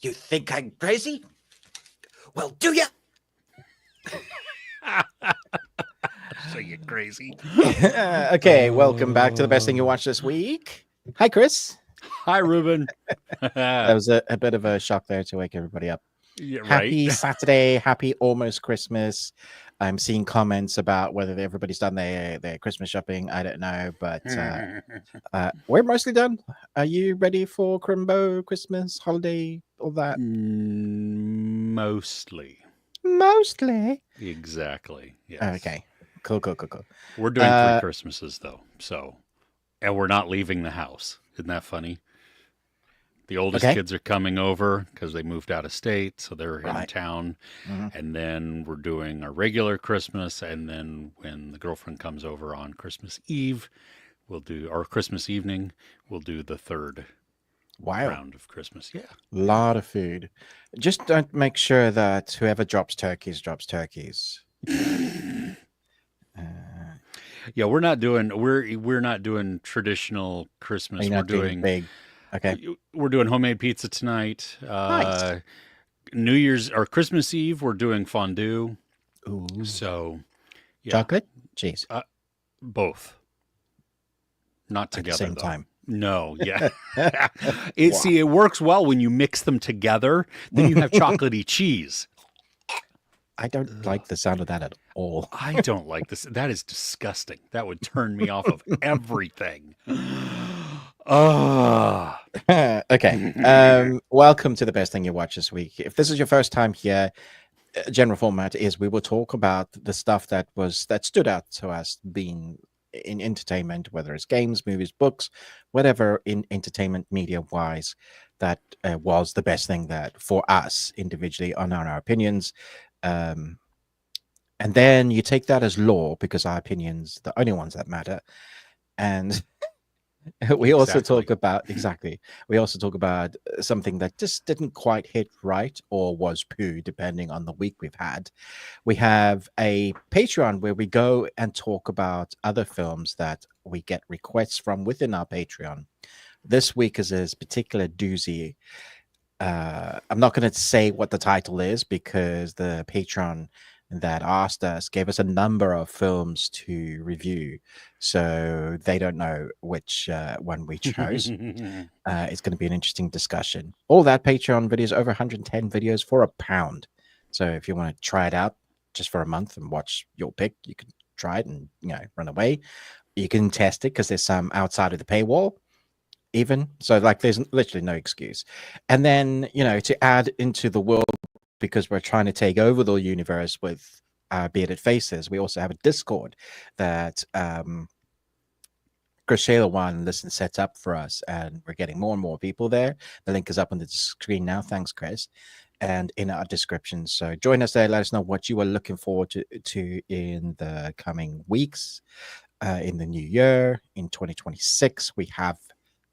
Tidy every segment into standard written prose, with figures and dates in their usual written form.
You think I'm crazy? Well, do ya? So you're crazy. Okay, welcome back to the best thing you watched this week. Hi, Chris. Hi, Ruben. That was a bit of a shock there to wake everybody up. Yeah, Happy right. Saturday, happy almost Christmas. I'm seeing comments about whether everybody's done their Christmas shopping. I don't know, but we're mostly done. Are you ready for Crimbo, Christmas, holiday, all that? Mostly. Mostly. Exactly. Yes. Okay. Cool. We're doing 3 Christmases though, and we're not leaving the house. Isn't that funny? The oldest kids are coming over because they moved out of state, so they're in town. Mm-hmm. And then we're doing our regular Christmas, and then when the girlfriend comes over on Christmas Eve, Christmas evening, we'll do the third round of Christmas. Yeah. Lot of food. Just don't make sure that whoever drops turkeys. Yeah, we're not doing traditional Christmas. We're doing big. Okay. We're doing homemade pizza tonight. Nice. New Year's or Christmas Eve, we're doing fondue. Ooh. So, yeah. Chocolate? Cheese. Both. Not together. At the same though. time. No, yeah. See, it works well when you mix them together. Then you have chocolatey cheese. I don't like the sound of that at all. I don't like this. That is disgusting. That would turn me off of everything. Okay. Welcome to the best thing you watch this week. If this is your first time here, general format is we will talk about the stuff that stood out to us being in entertainment, whether it's games, movies, books, whatever in entertainment media wise, that was the best thing that for us individually on our opinions. And then you take that as law because our opinions the only ones that matter. And we also talk about something that just didn't quite hit right or was poo, depending on the week we've had. We have a Patreon where we go and talk about other films that we get requests from within our Patreon. This week is a particular doozy. I'm not going to say what the title is because the Patreon that asked us gave us a number of films to review, so they don't know which one we chose. It's going to be an interesting discussion. All that Patreon videos, over 110 videos for £1. So if you want to try it out just for a month and watch your pick, you can try it and run away. You can test it because there's some outside of the paywall. Even so, like there's literally no excuse. And then to add into the world, because we're trying to take over the universe with our bearded faces, we also have a Discord that Chris Shayla one listen set up for us, and we're getting more and more people there. The link is up on the screen now. Thanks, Chris. And in our description. So join us there. Let us know what you are looking forward to in the coming weeks, in the new year, in 2026. We have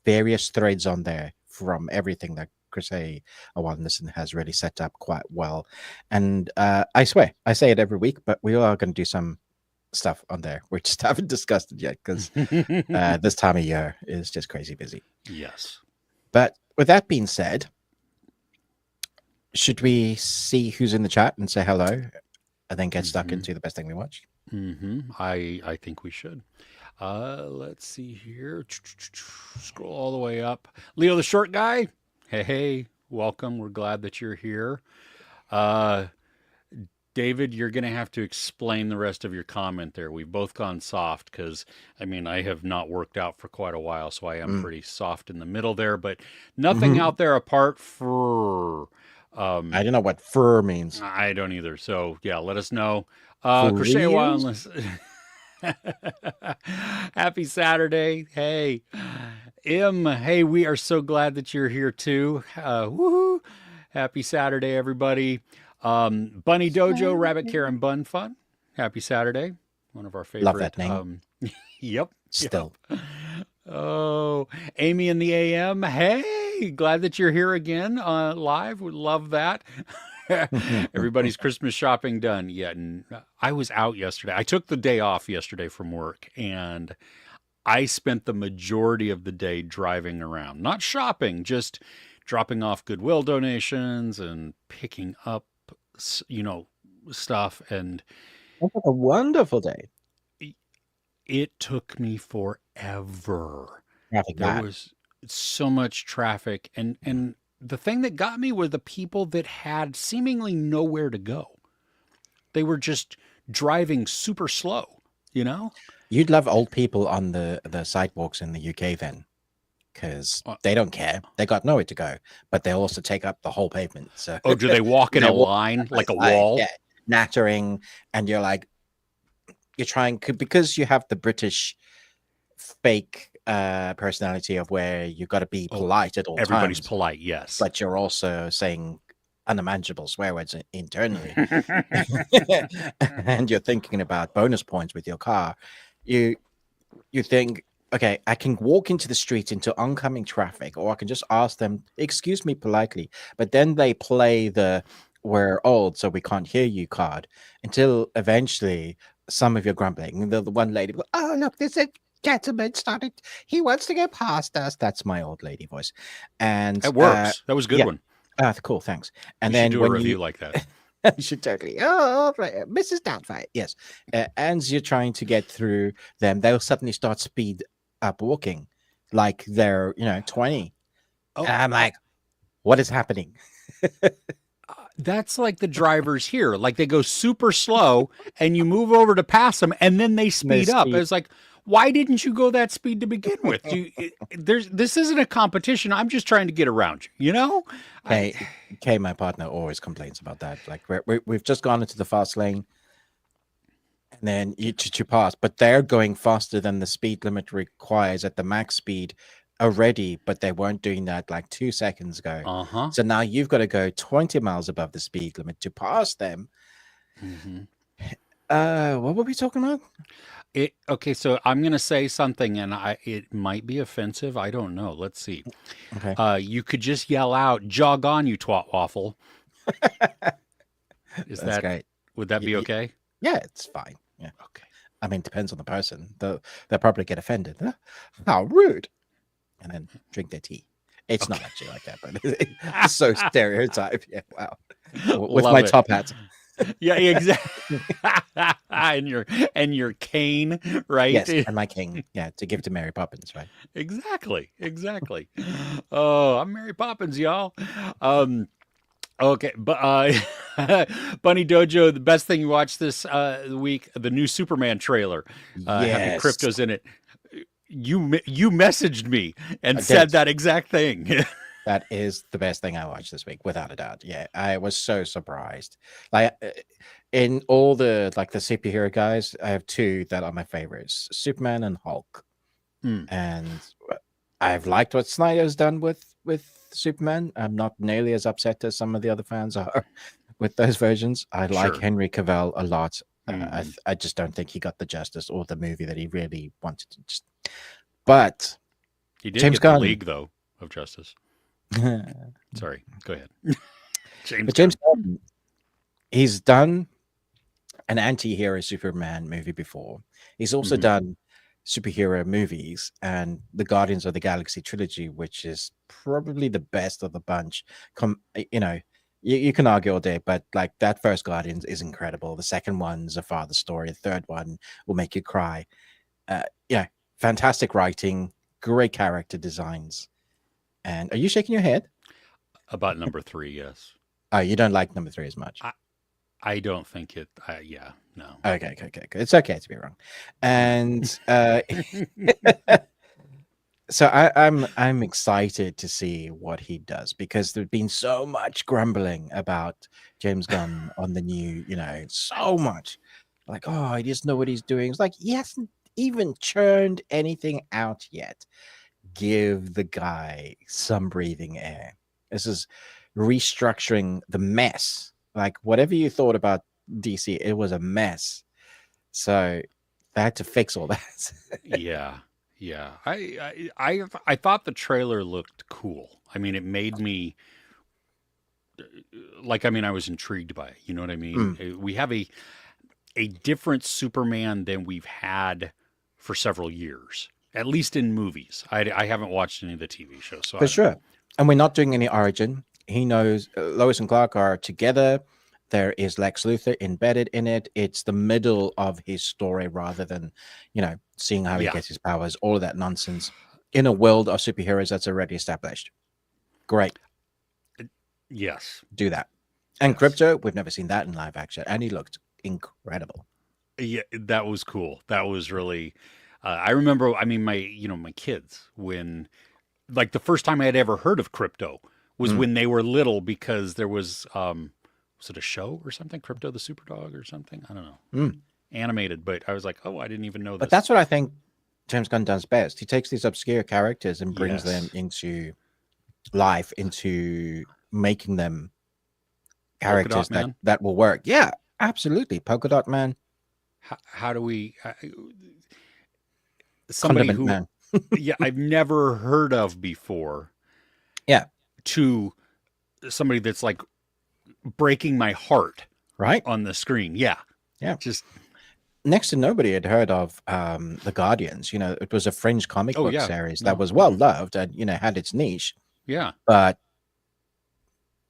various threads on there from everything that Chris A. Listen has really set up quite well. And I swear, I say it every week, but we are going to do some stuff on there. We just haven't discussed it yet because this time of year is just crazy busy. Yes. But with that being said, should we see who's in the chat and say hello and then get stuck into the best thing we watched? I think we should. Let's see here. Scroll all the way up. Leo the short guy. Hey, welcome. We're glad that you're here. David, you're going to have to explain the rest of your comment there. We've both gone soft because, I have not worked out for quite a while, so I am pretty soft in the middle there, but nothing out there apart for... I don't know what fur means. I don't either. So, yeah, let us know. Crochet Wildness. Happy Saturday. Hey, hey, we are so glad that you're here too. Woohoo. Happy Saturday, everybody. Bunny Dojo, Rabbit Care and Bun Fun. Happy Saturday. One of our favorite. Love that name. Yep. Still. Yep. Oh, Amy in the AM. Hey, glad that you're here again live. Would love that. Everybody's Christmas shopping done. Yeah, I was out yesterday. I took the day off yesterday from work, and I spent the majority of the day driving around. Not shopping, just dropping off Goodwill donations and picking up, stuff. And Sounds like a wonderful day. it took me forever. Traffic There bad. was so much traffic. And the thing that got me were the people that had seemingly nowhere to go. They were just driving super slow, you know? You'd love old people on the sidewalks in the UK then, because Uh, they don't care. They got nowhere to go, but they also take up the whole pavement. So Oh, do they walk in they a walk line side by like a side, wall? yeah, nattering, and you're like, you're trying because you have the British fake personality of where you got to be Oh, polite at all everybody's times, polite, yes. but you're also saying unmanageable swear words internally, and you're thinking about bonus points with your car. You think, okay, I can walk into the street into oncoming traffic, or I can just ask them, excuse me politely. But then they play the we're old, so we can't hear you card until eventually some of your grumbling. The one lady, oh, look, there's a gentleman started. He wants to go past us. That's my old lady voice. And That works. That was a good yeah, one. cool, thanks. And You should then do a when review like that. you should totally. Oh, right, Mrs. Doubtfire. Yes. As you're trying to get through them, they'll suddenly start speed up walking like they're, 20. Oh, And I'm like, what is happening? that's like the drivers here. Like they go super slow and you move over to pass them and then they They speed up. speed. It's like, why didn't you go that speed to begin with? This isn't a competition. I'm just trying to get around you, you know? Kay, my partner, always complains about that. Like we've just gone into the fast lane, and then you pass, but they're going faster than the speed limit requires at the max speed already, but they weren't doing that like 2 seconds ago. Uh-huh. So now you've got to go 20 miles above the speed limit to pass them. Mm-hmm. What were we talking about? Okay, so I'm gonna say something and it might be offensive. I don't know. Let's see. Okay. You could just yell out, jog on, you twat waffle. That's great. Would that be okay? Yeah, it's fine. Yeah. Okay. I mean, depends on the person. They'll probably get offended. Huh? How rude. And then drink their tea. It's not actually like that, but it's so stereotype. Yeah, wow. With Love my it. top hat. Yeah, exactly. and your cane, right? Yes, and my king. Yeah, to give to Mary Poppins, right? Exactly. Oh, I'm Mary Poppins, y'all. Okay, but Bunny Dojo, the best thing you watched this week, the new Superman trailer, having Yes. cryptos in it. You messaged me and I said did. that exact thing. That is the best thing I watched this week, without a doubt. Yeah, I was so surprised. Like in all the superhero guys, I have two that are my favorites: Superman and Hulk. And I've liked what Snyder's done with Superman. I'm not nearly as upset as some of the other fans are with those versions. I like Sure. Henry Cavill a lot. I just don't think he got the justice or the movie that he really wanted to. But He did James get the Gunn. League, though, of Justice. Sorry, go ahead. James Gunn, he's done an anti-hero Superman movie before. He's also done superhero movies and the Guardians of the Galaxy trilogy, which is probably the best of the bunch. You can argue all day, but like that first Guardians is incredible. The second one's a father story. The third one will make you cry. Fantastic writing, great character designs. And are you shaking your head? About number 3, yes. Oh, you don't like number 3 as much. I don't think it. Yeah, no. Okay. It's okay to be wrong. And so I'm excited to see what he does, because there's been so much grumbling about James Gunn on the new, so much. Like, oh, he doesn't know what he's doing. It's like he hasn't even churned anything out yet. Give the guy some breathing air. This is restructuring the mess. Like, whatever you thought about DC, it was a mess. So they had to fix all that. Yeah. I thought the trailer looked cool. I mean, it made me I was intrigued by it. You know what I mean? We have a different Superman than we've had for several years, at least in movies. I haven't watched any of the TV shows, so For sure. And we're not doing any origin. He knows Lois and Clark are together. There is Lex Luthor embedded in it. It's the middle of his story rather than, seeing how he Yeah. gets his powers, all of that nonsense in a world of superheroes that's already established. Great. Yes. Do that. And Yes. Crypto, we've never seen that in live action. And he looked incredible. Yeah, that was cool. That was really. I remember. I mean, my kids, when, like, the first time I had ever heard of Crypto was when they were little, because there was it a show or something? Crypto the Superdog or something? I don't know. Animated, but I was like, oh, I didn't even know this. But that's what I think James Gunn does best. He takes these obscure characters and brings them into life, into making them characters that will work. Yeah, absolutely. Polka Dot Man. How do we... somebody Condiment who... Man. Yeah, I've never heard of before. Yeah. To somebody that's like breaking my heart right on the screen. Yeah. Just next to nobody had heard of the Guardians. It was a fringe comic book series that was well loved and had its niche. Yeah. But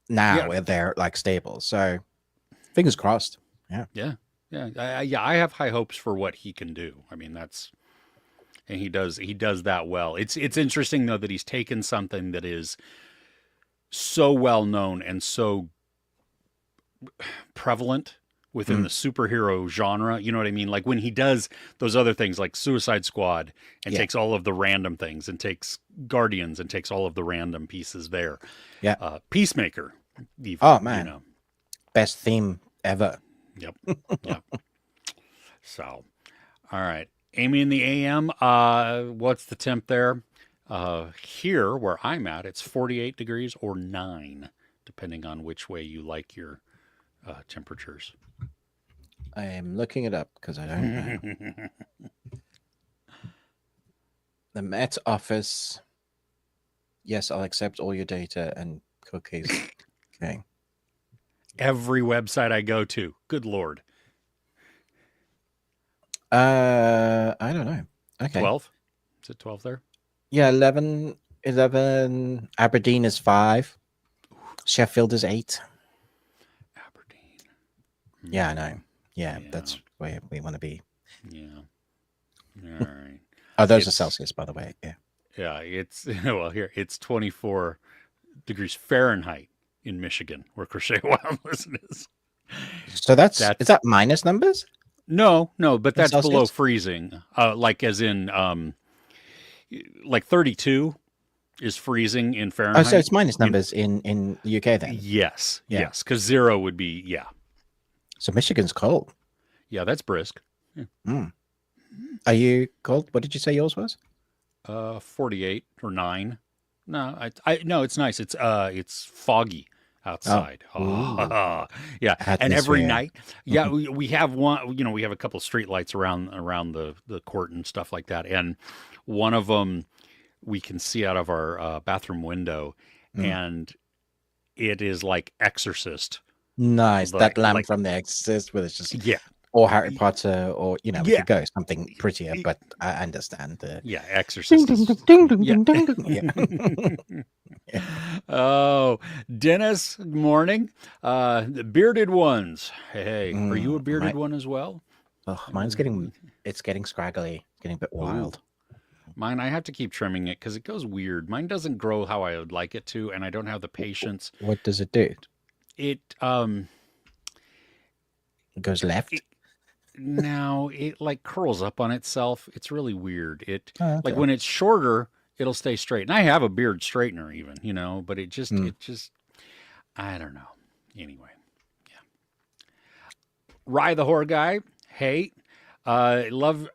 now they're like stable. So fingers crossed. Yeah. I have high hopes for what he can do. I mean, and he does that well. It's interesting though that he's taken something that is so well known and so prevalent within the superhero genre. You know what I mean? Like when he does those other things like Suicide Squad and takes all of the random things and takes Guardians and takes all of the random pieces there. Yeah. Peacemaker. Even, oh man. Best theme ever. Yep. So, all right. Amy in the AM, what's the temp there? Here, where I'm at, it's 48 degrees or 9, depending on which way you like your temperatures. I am looking it up because I don't know. The Met Office. Yes, I'll accept all your data and cookies. Okay. Every website I go to. Good Lord. I don't know. Okay. 12? Is it 12 there? Yeah, 11. Aberdeen is 5. Sheffield is 8. Aberdeen. Yeah, I know. Yeah, that's where we want to be. Yeah. All right. Oh, those are Celsius, by the way. Yeah. Yeah, it's here. It's 24 degrees Fahrenheit in Michigan, where Crochet Wildness is. So is that minus numbers? No, but that's Celsius? below freezing. Like as in, like 32 is freezing in Fahrenheit. Oh, so it's minus numbers in the UK then? Yes, because 0 would be So Michigan's cold. Yeah, that's brisk. Yeah. Are you cold? What did you say yours was? 48 or 9. No, no, it's nice. It's foggy outside. Yeah, and every night, we have one. We have a couple street lights around the court and stuff like that, and one of them we can see out of our bathroom window, and it is like Exorcist. Nice, that lamp from The Exorcist, where it's just or Harry Potter, or we could go something prettier. But I understand the Exorcist. Ding, ding, ding, ding, ding, ding. Oh, Dennis, good morning. The bearded ones. Hey, are you a bearded one as well? Oh, mine's getting scraggly, getting a bit wild. Mine, I have to keep trimming it because it goes weird. Mine doesn't grow how I would like it to, and I don't have the patience. What does it do? It goes left. No, it like curls up on itself. It's really weird. Like when it's shorter, it'll stay straight. And I have a beard straightener even, but it just I don't know. Anyway, Rye the Horror Guy. Hey, love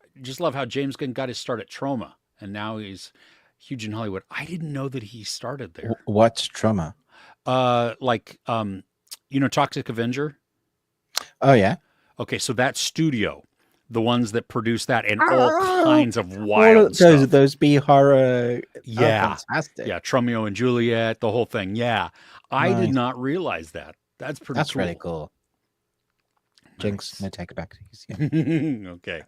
how James Gunn got his start at Troma, and now he's huge in Hollywood. I didn't know that he started there. What's Troma? Toxic Avenger. Oh yeah. Okay, so that studio, the ones that produce that and all kinds of wild stuff. Those B horror. Yeah. Oh, fantastic. Yeah, Tromeo and Juliet, the whole thing. Yeah. I did not realize that. That's pretty cool. That's really cool. Jinx, Nice. no take it back. Yeah. Okay.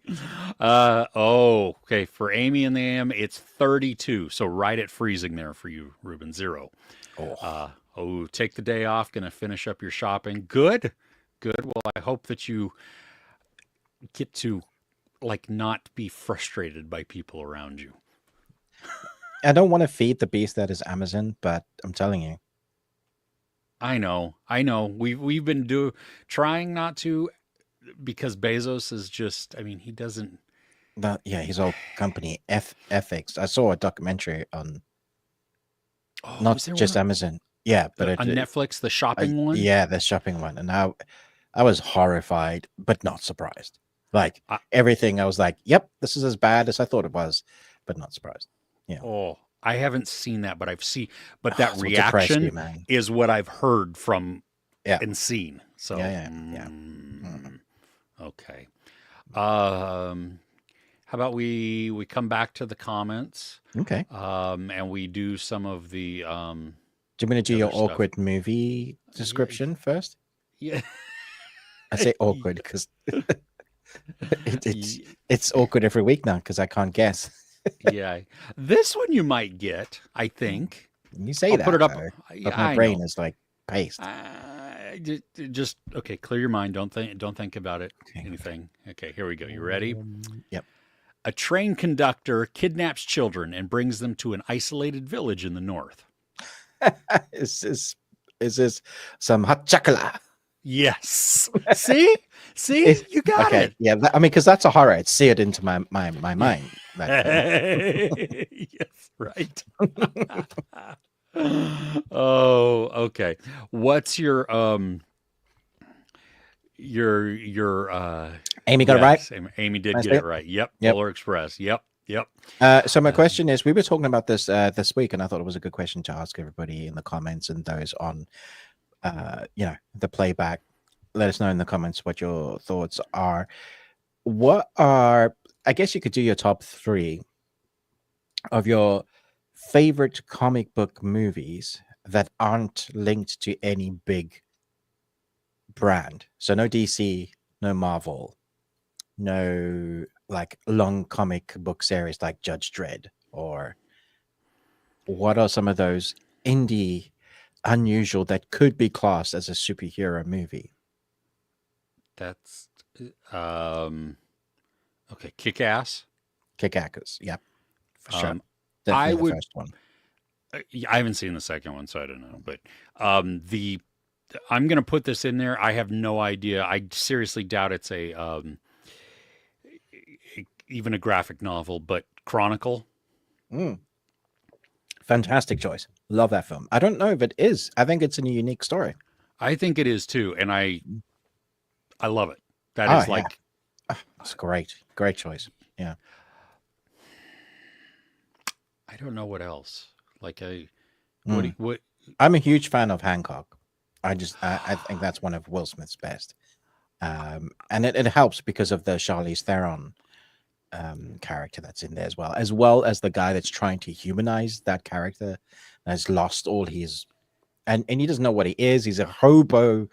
Okay. For Amy and the AM, it's 32. So right at freezing there for you, Ruben. 0. Oh, Take the day off. Gonna finish up your shopping. Good. Good. Well, I hope that you get to like not be frustrated by people around you. I don't want to feed the beast that is Amazon, but I'm telling you. I know. We've been trying not to because Bezos is just. I mean, he doesn't. Yeah, his old company, Ethics. I saw a documentary on Oh, not was there just one Amazon. Yeah, but on Netflix, the shopping one? yeah, the shopping one. And I was horrified, but not surprised. Like I, everything, I was like, yep, this is as bad as I thought it was, but not surprised. Yeah. I haven't seen that, but but Oh, that it will depress you, reaction man. is what I've heard from Yeah. and seen. So, Yeah. Okay. How about we come back to the comments, Okay. and we do some of the Do you want to do your other stuff. awkward movie description first? Yeah. I say awkward because it's awkward every week now because I can't guess. Yeah. This one you might get, I think. You say I'll that, put it up. though, Yeah, but my I brain know. is like paste. Just okay. Clear your mind. Don't think about it. Okay. Anything. Okay. Here we go. You ready? Yep. A train conductor kidnaps children and brings them to an isolated village in the north. Is this some hot chocolate? Yes. See, you got okay. it. Yeah. I mean, because that's a horror. It's seared into my mind. Yes. Right. Oh, okay. What's your Amy got it right. Amy did Nice get it right. Yep. Polar Express. Yep. So my question is, we were talking about this this week, and I thought it was a good question to ask everybody in the comments and those on the playback. Let us know in the comments what your thoughts are. I guess you could do your top 3 of your favorite comic book movies that aren't linked to any big brand. So no DC, no Marvel, no like long comic book series like Judge Dredd. Or what are some of those indie unusual that could be classed as a superhero movie? That's okay. Kick-Ass. Kick-Ass, yep, for sure. I would. The first one. I haven't seen the second one, so I don't know. But I'm going to put this in there. I have no idea. I seriously doubt it's even a graphic novel, but Chronicle. Fantastic choice. Love that film. I don't know if it is. I think it's a unique story. I think it is too, and I love it. That is like, it's great. Great choice. Yeah. I don't know what else. Like what? I'm a huge fan of Hancock. I think that's one of Will Smith's best. And it helps because of the Charlize Theron character that's in there, as well as the guy that's trying to humanize that character, has lost all his, and he doesn't know what he is. He's a hobo,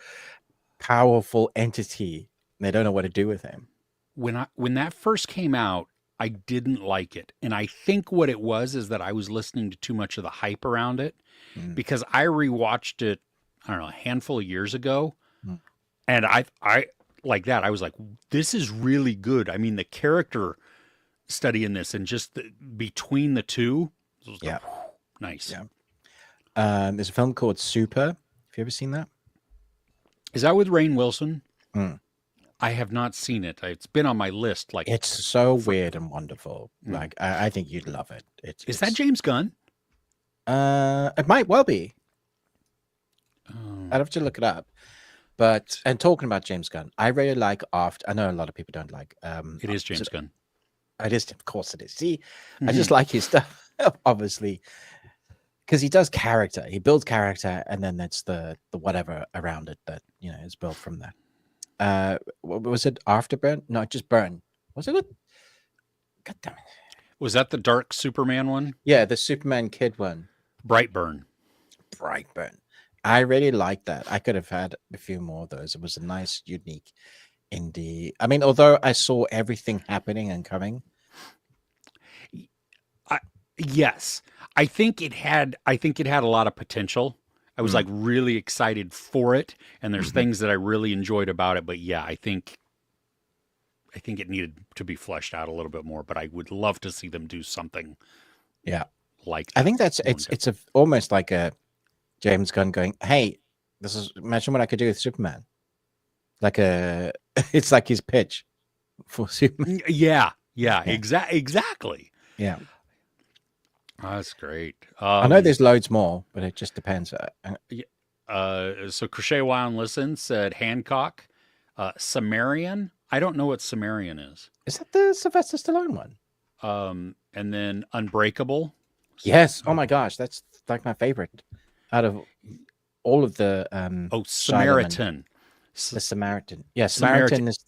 powerful entity. They don't know what to do with him. When that first came out, I didn't like it, and I think what it was is that I was listening to too much of the hype around it, because I rewatched it, I don't know, a handful of years ago, and I like that. I was like, this is really good. I mean, the character study in this and just between the two, yeah, nice. Yeah. There's a film called Super. Have you ever seen that? Is that with Rainn Wilson? I have not seen it. It's been on my list. Like, it's so weird and wonderful. Like, I think you'd love it. Is that James Gunn? It might well be. I'd have to look it up. But, and talking about James Gunn, I really like After. I know a lot of people don't like. It is James Gunn. It is, of course it is. See, I just like his stuff, obviously, because he does character. He builds character, and then that's the whatever around it that is built from that. Was it Afterburn? No, just Burn. Was it? God damn it! Was that the Dark Superman one? Yeah, the Superman kid one. Brightburn. I really liked that. I could have had a few more of those. It was a nice, unique Indeed. I mean, although I saw everything happening and coming. I, yes, I think it had a lot of potential. I was Mm, like really excited for it, and there's mhm. things that I really enjoyed about it. But yeah, I think it needed to be fleshed out a little bit more. But I would love to see them do something Yeah. like I that think that's more in it's depth. a almost like a James Gunn going, "Hey, this is imagine what I could do with Superman." Like a it's like his pitch for Superman. Yeah, yeah, Yeah. exactly. Yeah. Oh, that's great. I know there's loads more, but it just depends. Y- so Crochet While and Listen said Hancock, Sumerian. I don't know what Sumerian is. Is that the Sylvester Stallone one? And then Unbreakable. Yes. Oh Oh, my gosh, that's like my favorite out of all of the oh, Shiloh. Samaritan. The Samaritan. Yeah, Samaritan. Samaritan is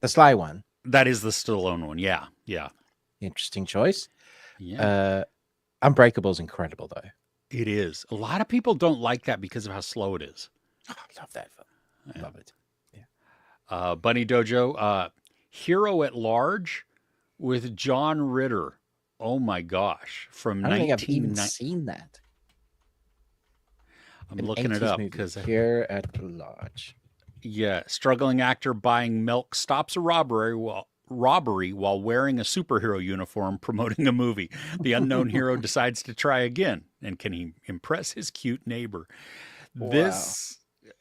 the sly one. That is the Stallone one. Yeah, yeah, Interesting choice. yeah. Uh, Unbreakable is incredible though. It is. A lot of people don't like that because of how slow it is. Oh, I love that film. Yeah. Love it. Yeah. Bunny Dojo, Hero at Large with John Ritter. Oh my gosh, from I don't think I've even 1990. seen that. I'm An looking it 80s up movie because here at large. yeah, struggling actor buying milk stops a robbery while wearing a superhero uniform promoting a movie. The unknown hero decides to try again, and can he impress his cute neighbor? Wow, This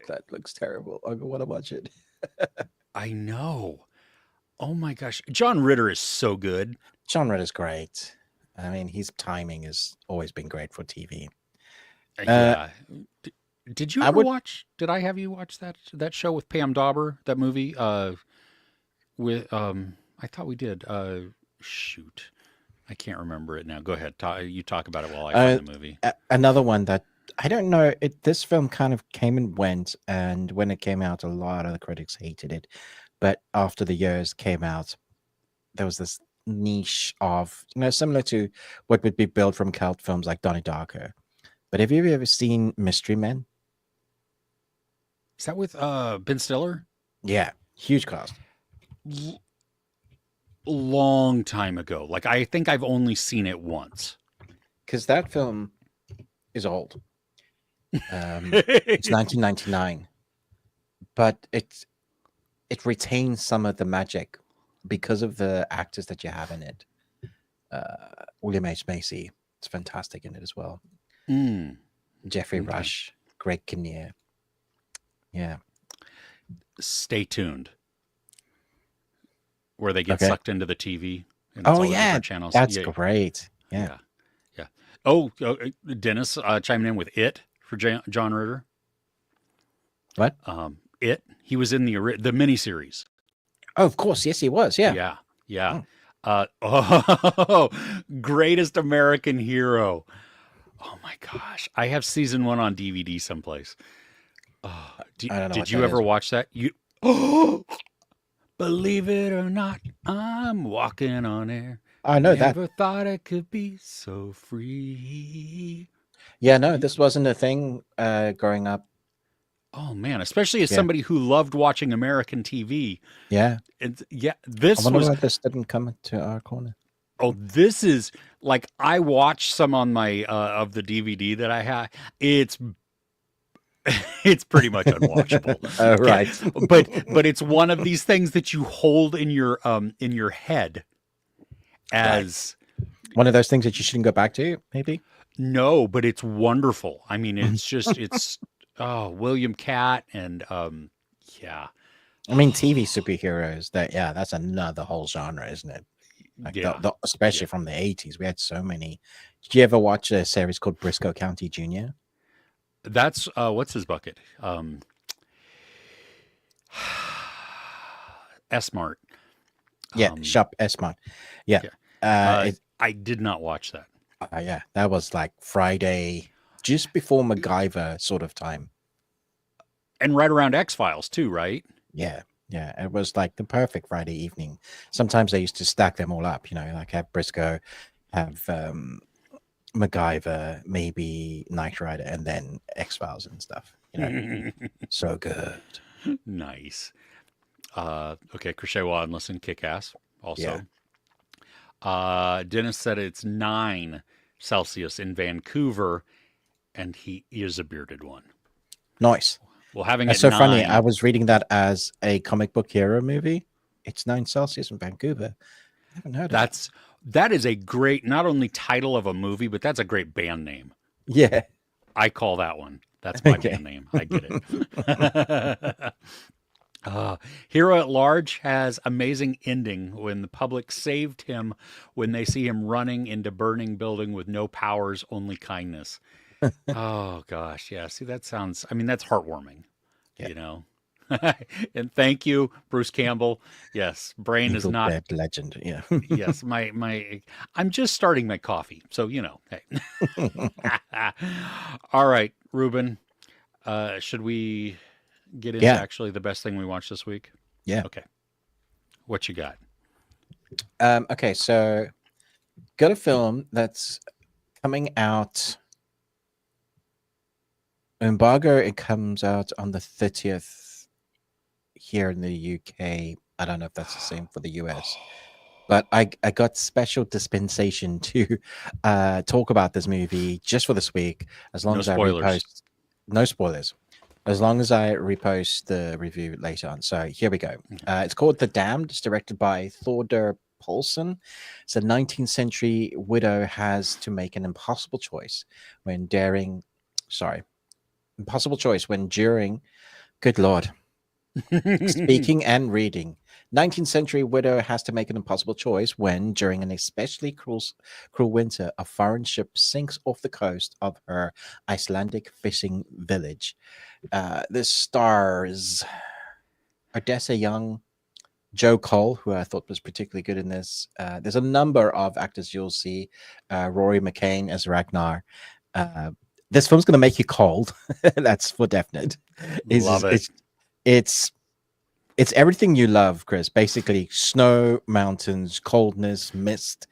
that looks terrible. I want to watch it. I know. Oh my gosh, John Ritter is so good. Genre is great. I mean, his timing has always been great for TV. Uh, Yeah. D- did you I ever would. watch? Did I have you watch that show with Pam Dauber? That movie. With I thought we did. Shoot, I can't remember it now. Go ahead. You talk about it while I find Uh, the movie. Another one that I don't know. This film kind of came and went, and when it came out, a lot of the critics hated it. But after the years came out, there was this niche of similar to what would be built from cult films like Donnie Darko. But have you ever seen Mystery Men? Is that with Ben Stiller? Yeah, huge cast. L- Long time ago. Like I think I've only seen it once. Because that film is old. It's 1999, but it retains some of the magic because of the actors that you have in it. William H. Macy, it's fantastic in it as well. Mm, Jeffrey okay. Rush, Greg Kinnear. Yeah. Stay tuned. Where they get Okay. sucked into the TV and it's Oh all the yeah, different channels. that's Yeah, great. Yeah. yeah, yeah. Oh, Dennis chiming in with It for John Ritter. What? It. He was in the miniseries. Oh, of course. Yes, he was. Yeah. Yeah, yeah. Mm. Oh, greatest American hero. Oh my gosh, I have season 1 on DVD someplace. Oh, I don't know did what you that ever is. watch that? You oh, believe it or not, I'm walking on air. I know that. Never thought I could be so free. Yeah, no, this wasn't a thing growing up. Oh man, especially as Yeah. somebody who loved watching American TV. Yeah. Yeah, I this wonder was why this didn't come to our corner. oh, this is like I watched some on my of the DVD that I had. It's it's pretty much unwatchable. Oh, Okay, right. but it's one of these things that you hold in your head Right. as One of those things that you shouldn't go back to, maybe. no, but it's wonderful. I mean, it's oh, William Catt and yeah. I mean, TV superheroes. That's another whole genre, isn't it? Like Yeah. especially Yeah. from the 80s, we had so many. Did you ever watch a series called Briscoe County Jr.? That's what's his bucket? S-Mart. Yeah, Shop Esmond. Yeah, Yeah. it I did not watch that. yeah, that was like Friday, just before MacGyver sort of time. And right around X-Files too, right? Yeah, yeah, it was like the perfect Friday evening. Sometimes I used to stack them all up, like have Briscoe, have MacGyver, maybe Knight Rider, and then X Files and stuff. So good. Nice. Okay, Crochet Wildness and Kick Ass Yeah. also. Dennis said it's 9 Celsius in Vancouver, and he is a bearded one. Nice. Well, having That's it so funny. I 9, was reading that as a comic book hero movie. It's 9 Celsius in Vancouver. I haven't heard of that. that is a great not only title of a movie, but that's a great band name. Yeah. I call that one. That's my Okay. band name. I get it. Uh, Hero at Large has amazing ending when the public saved him when they see him running into burning building with no powers, only kindness. Oh gosh, yeah. See, that sounds. I mean, that's heartwarming. Yeah. You know. And thank you, Bruce Campbell. Yes, brain is Evil not. Dead legend. Yeah. Yes, my. I'm just starting my coffee, so you know. Hey. All right, Ruben. Should we get into Yeah. actually the best thing we watched this week? Yeah. Okay. What you got? Okay, so got a film that's coming out. Embargo, it comes out on the 30th here in the UK. I don't know if that's the same for the US. But I got special dispensation to talk about this movie just for this week, as long No as I spoilers. repost. No spoilers. As long as I repost the review later on. So here we go. It's called The Damned. It's directed by Thorder Paulson. It's a 19th century widow has to make an impossible choice when daring. Sorry, impossible choice when during. Good lord. Speaking and reading. 19th century widow has to make an impossible choice when, during an especially cruel winter, a foreign ship sinks off the coast of her Icelandic fishing village. This stars Odessa Young, Joe Cole, who I thought was particularly good in this. There's a number of actors you'll see. Rory McCain as Ragnar. Uh, this film's going to make you cold. That's for definite. Love it. It's it's everything you love, Chris. Basically, snow, mountains, coldness, mist,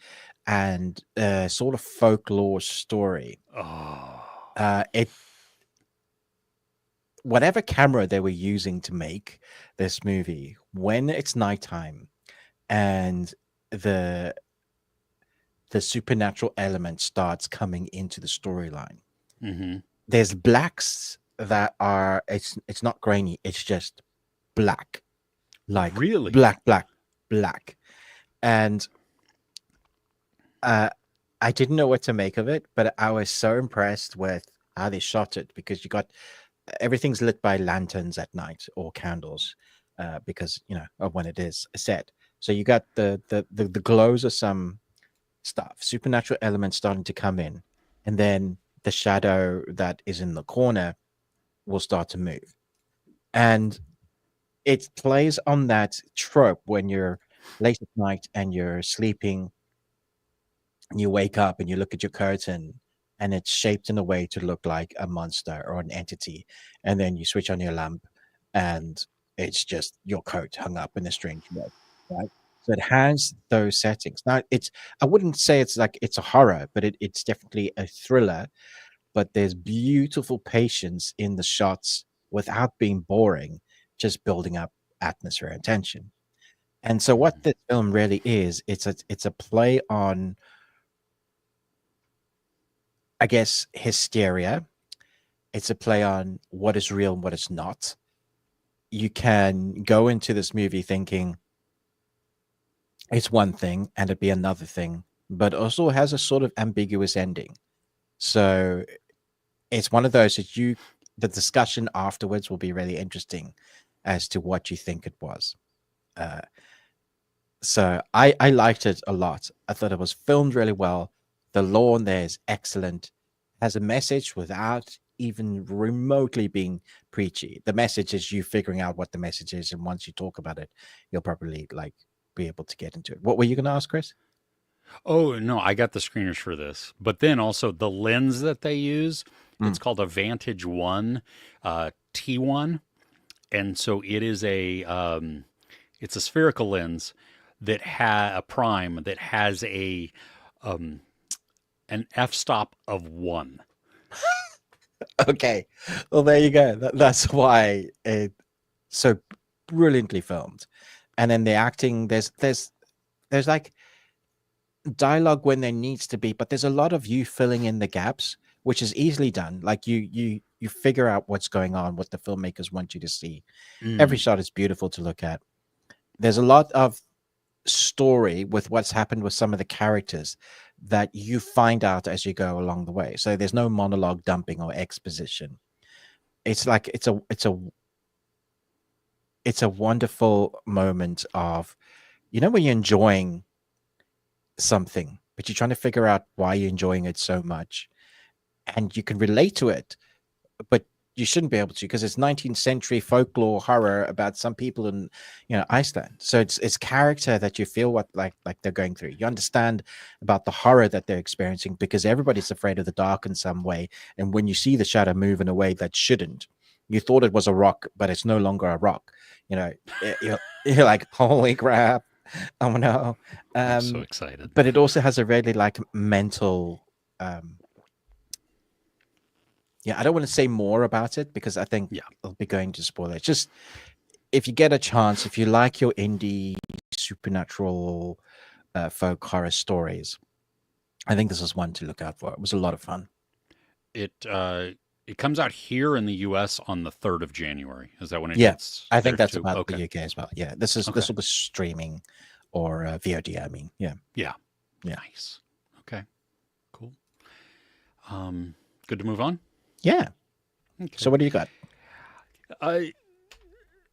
and sort of folklore story. Oh. It whatever camera they were using to make this movie, when it's nighttime and the the supernatural element starts coming into the storyline. Mm-hmm. There's blacks that are it's not grainy, it's just black. Like Really? black, black, black. And uh I didn't know what to make of it, but I was so impressed with how they shot it because you got everything's lit by lanterns at night or candles, because you know of when it is set. So you got the glows of some stuff, supernatural elements starting to come in, and then the shadow that is in the corner will start to move, and it plays on that trope when you're late at night and you're sleeping and you wake up and you look at your curtain and it's shaped in a way to look like a monster or an entity, and then you switch on your lamp and it's just your coat hung up in a strange way, right? So it has those settings. Now it's I wouldn't say it's like it's a horror, but it's definitely a thriller, but there's beautiful patience in the shots without being boring, just building up atmosphere and tension. And so what this film really is, it's a play on, I guess, hysteria. It's a play on what is real and what is not. You can go into this movie thinking it's one thing and it'd be another thing, but also has a sort of ambiguous ending. So it's one of those that the discussion afterwards will be really interesting as to what you think it was. Uh, so I liked it a lot. I thought it was filmed really well. The law in there is excellent. Has a message without even remotely being preachy. The message is you figuring out what the message is, and once you talk about it, you'll probably like be able to get into it. What were you going to ask, Chris? Oh, no, I got the screeners for this. But then also the lens that they use, it's Mm. called a Vantage One T1. And so it is it's a spherical lens that a prime that has um, an f-stop of 1. Okay, well there you go. That's why. So brilliantly filmed. And then the acting, there's like dialogue when there needs to be, but there's a lot of you filling in the gaps, which is easily done. Like you figure out what's going on, what the filmmakers want you to see. Every shot is beautiful to look at. There's a lot of story with what's happened with some of the characters that you find out as you go along the way. So there's no monologue dumping or exposition. It's like it's a wonderful moment of, when you're enjoying something, but you're trying to figure out why you're enjoying it so much, and you can relate to it, but you shouldn't be able to, because it's 19th century folklore horror about some people in Iceland. So it's character that you feel what like they're going through. You understand about the horror that they're experiencing, because everybody's afraid of the dark in some way. And when you see the shadow move in a way that shouldn't, you thought it was a rock, but it's no longer a rock. You're like, holy crap. Oh no. I'm so excited. But it also has a really like mental I don't want to say more about it, because I think I'll be going to spoil it. Just if you get a chance, if you like your indie supernatural folk horror stories, I think this is one to look out for. It was a lot of fun. It comes out here in the US on the 3rd of January. Is that when it gets? I think that's too? about the UK as well. Yeah, this will be streaming or VOD. I mean, yeah. Nice. Okay, cool. Good to move on. Yeah. Okay. So what do you got?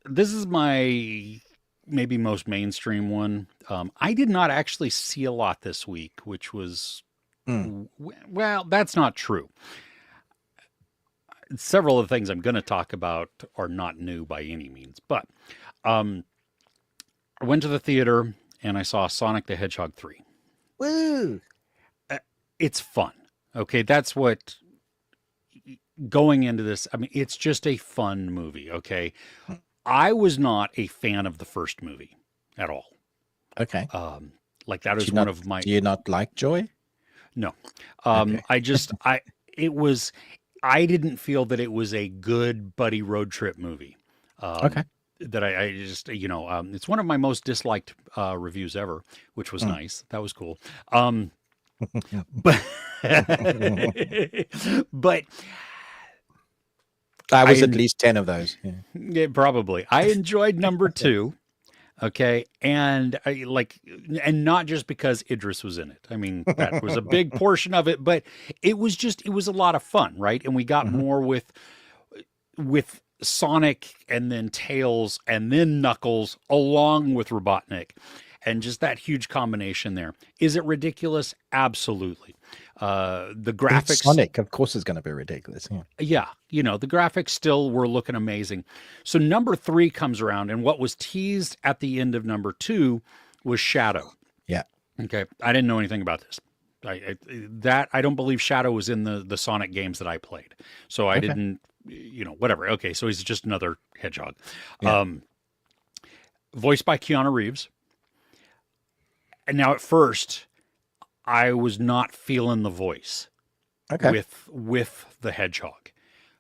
This is my maybe most mainstream one. I did not actually see a lot this week, which was, well, that's not true. Several of the things I'm going to talk about are not new by any means, but I went to the theater and I saw Sonic the Hedgehog 3. Woo! It's fun. Okay, that's what... Going into this, I mean, it's just a fun movie, okay? I was not a fan of the first movie at all. Okay. Like that is one of my... Do you not like Joy? No. Okay. I didn't feel that it was a good buddy road trip movie. Okay. That I just, it's one of my most disliked reviews ever, which was nice. That was cool. But... but... I was at least 10 of those. Yeah, probably. I enjoyed number 2. Okay. And and not just because Idris was in it. I mean, that was a big portion of it, but it was a lot of fun. Right. And we got more with Sonic and then Tails and then Knuckles along with Robotnik. And just that huge combination there. Is it ridiculous? Absolutely. The graphics... It's Sonic, of course, is going to be ridiculous. Yeah. The graphics still were looking amazing. So number 3 comes around, and what was teased at the end of number 2 was Shadow. Yeah. Okay. I didn't know anything about this. I don't believe Shadow was in the Sonic games that I played. So I didn't, whatever. Okay. So he's just another hedgehog. Yeah. Voiced by Keanu Reeves. And now at first, I was not feeling the voice with the hedgehog.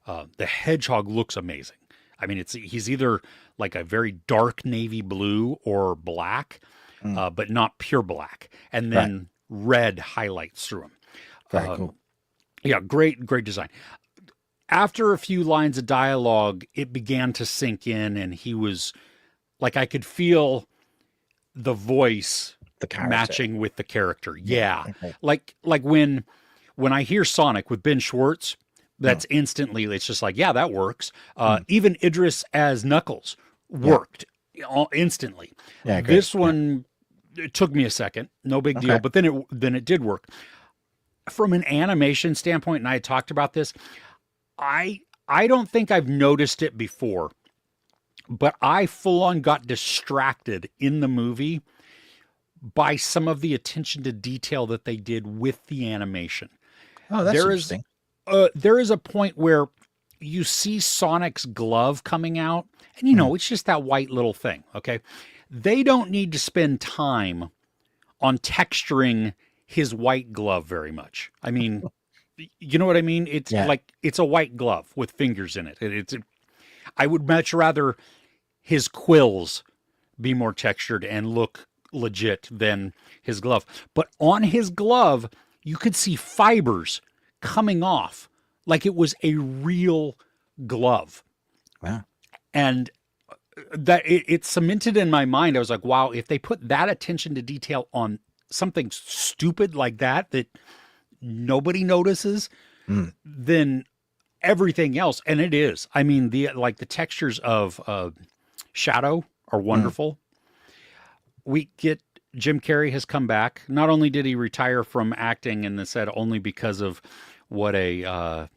The hedgehog looks amazing. I mean, he's either like a very dark navy blue or black, but not pure black, and then red highlights through him. Very cool. Yeah, great design. After a few lines of dialogue, it began to sink in, and he was like, I could feel the voice matching with the character. Yeah. Okay. Like when I hear Sonic with Ben Schwartz, that's instantly, it's just like, yeah, that works. Even Idris as Knuckles worked instantly. Yeah, this one, it took me a second, no big deal, but then it did work. From an animation standpoint, and I had talked about this, I don't think I've noticed it before, but I full on got distracted in the movie by some of the attention to detail that they did with the animation. Oh, that's interesting. There is a point where you see Sonic's glove coming out, and it's just that white little thing, okay? They don't need to spend time on texturing his white glove very much. I mean, you know what I mean? It's like, it's a white glove with fingers in it. I would much rather his quills be more textured and look legit than his glove. But on his glove, you could see fibers coming off like it was a real glove. Wow. And that it cemented in my mind. I was like, wow, if they put that attention to detail on something stupid like that nobody notices, then everything else, and it is. I mean, the textures of Shadow are wonderful. We get Jim Carrey has come back. Not only did he retire from acting, and they said only because of what if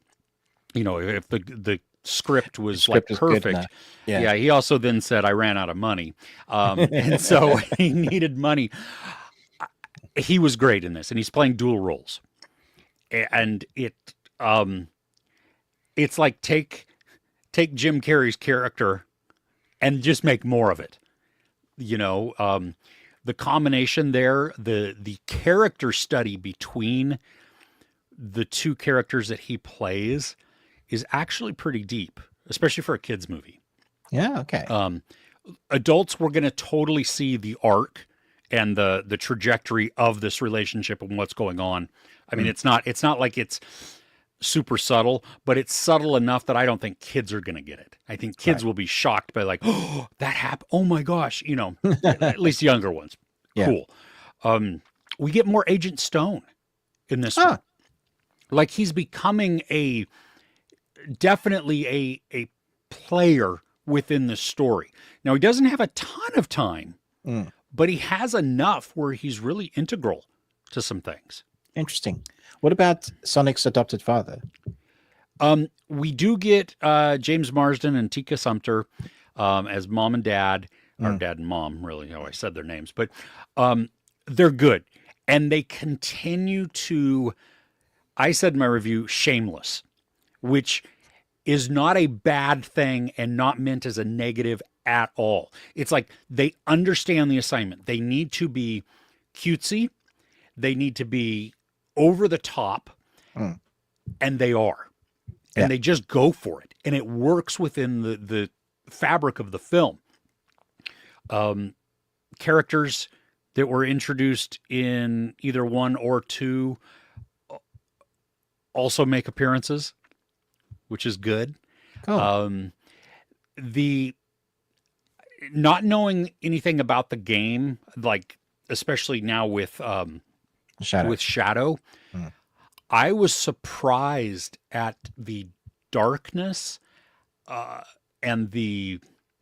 the script was perfect. Yeah. He also then said, I ran out of money. And so he needed money. He was great in this, and he's playing dual roles. And it's like take Jim Carrey's character and just make more of it. The combination there, the character study between the two characters that he plays is actually pretty deep, especially for a kid's movie. Yeah, okay. Adults were going to totally see the arc and the trajectory of this relationship and what's going on. I mean, it's not like it's super subtle, but it's subtle enough that I don't think kids are going to get it. I think kids will be shocked by like, oh, that happened. Oh my gosh. At least younger ones. Yeah. Cool. We get more Agent Stone in this one. Like he's becoming definitely a player within the story. Now he doesn't have a ton of time, but he has enough where he's really integral to some things. Interesting. What about Sonic's adopted father? We do get James Marsden and Tika Sumpter as mom and dad, or dad and mom, really, how I said their names, but they're good. And they continue to, I said in my review, shameless, which is not a bad thing and not meant as a negative at all. It's like they understand the assignment. They need to be cutesy. They need to be over the top, and they are. And they just go for it. And it works within the fabric of the film. Characters that were introduced in either 1 or 2 also make appearances, which is good. Cool. The not knowing anything about the game, like especially now with Shadow, I was surprised at the darkness and the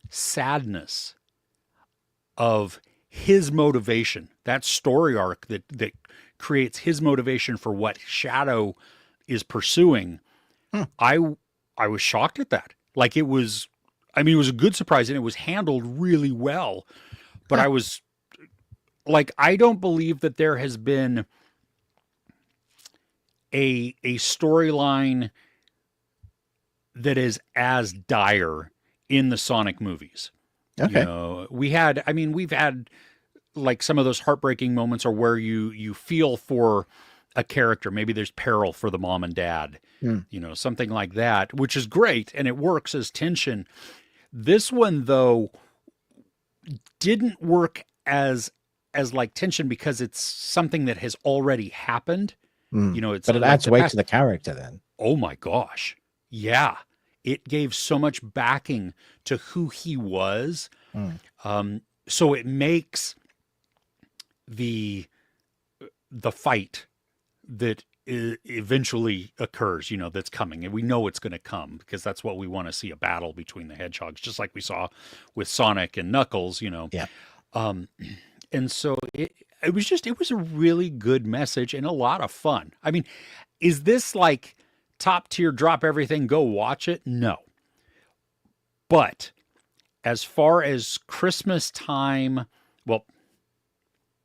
sadness of his motivation, that story arc that creates his motivation for what Shadow is pursuing. I was shocked at that. Like it was a good surprise, and it was handled really well. But I was like, I don't believe that there has been a storyline that is as dire in the Sonic movies. Okay. We've had like some of those heartbreaking moments are where you feel for a character. Maybe there's peril for the mom and dad, something like that, which is great. And it works as tension. This one though didn't work as like tension because it's something that has already happened. But it adds weight to the character then. Oh my gosh. Yeah. It gave so much backing to who he was. So it makes the fight that eventually occurs, that's coming. And we know it's going to come because that's what we want to see, a battle between the hedgehogs, just like we saw with Sonic and Knuckles, Yeah. And so it was a really good message and a lot of fun. I mean, is this like top tier, drop everything, go watch it? No. But as far as Christmas time, well,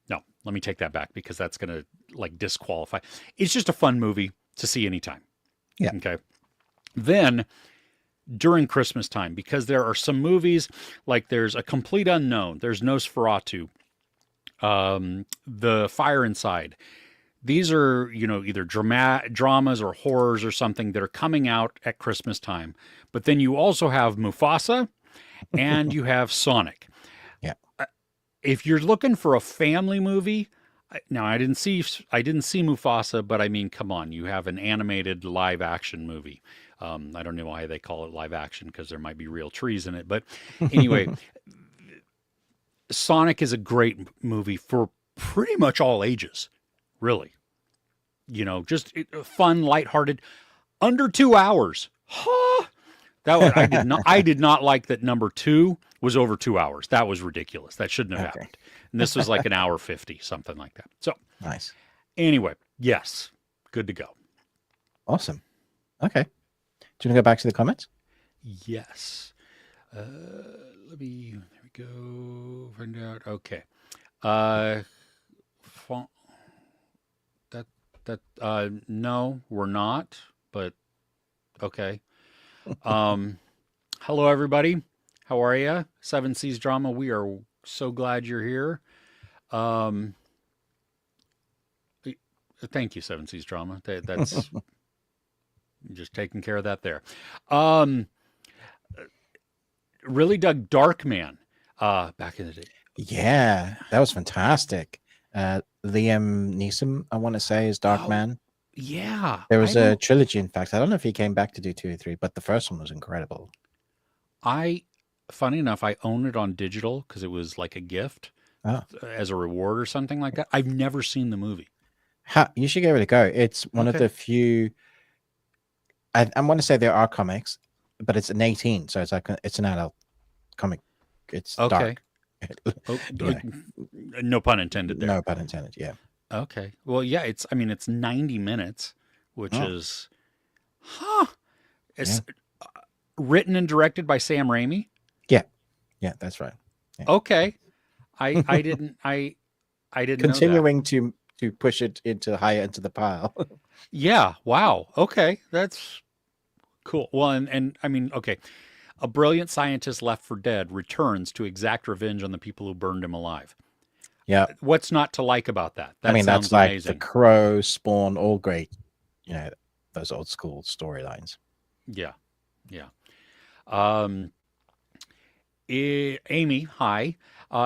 no, let me take that back because that's going to like disqualify. It's just a fun movie to see anytime. Yeah. Okay. Then during Christmas time, because there are some movies like there's A Complete Unknown, there's Nosferatu, The Fire Inside. These are, either dramas or horrors or something that are coming out at Christmas time. But then you also have Mufasa, and you have Sonic. Yeah. If you're looking for a family movie, now I didn't see Mufasa, but I mean, come on, you have an animated live action movie. I don't know why they call it live action because there might be real trees in it, but anyway, Sonic is a great movie for pretty much all ages, really. Just fun, lighthearted, under 2 hours. Huh? I did not like that number 2 was over 2 hours. That was ridiculous. That shouldn't have happened. And this was like an hour 50, something like that. So nice. Anyway, yes, good to go. Awesome. Okay. Do you want to go back to the comments? Yes. There we go. Find out. Okay. No, we're not, but okay. Hello, everybody. How are you? Seven Seas Drama. We are so glad you're here. Thank you, Seven Seas Drama. That's just taking care of that there. Really dug Darkman back in the day. Yeah, that was fantastic. Liam Neeson, I want to say, is Darkman. Yeah. There was a trilogy, in fact. I don't know if he came back to do 2 or 3, but the first one was incredible. Funny enough, I own it on digital because it was like a gift as a reward or something like that. I've never seen the movie. You should give it a go. It's one of the few. I want to say there are comics, but it's an 18, so it's an adult comic. It's dark. No pun intended there. No pun intended. Yeah. Okay. Well, yeah. It's 90 minutes, which is, It's written and directed by Sam Raimi. Yeah, that's right. Yeah. Okay. I didn't Continuing know that. to push it higher into the pile. Yeah. Wow. Okay. That's cool. Well, and I mean, okay. A brilliant scientist left for dead returns to exact revenge on the people who burned him alive. Yeah. What's not to like about that? That sounds that's like amazing. The Crow, Spawn, all great. Those old school storylines. Yeah. Amy, hi.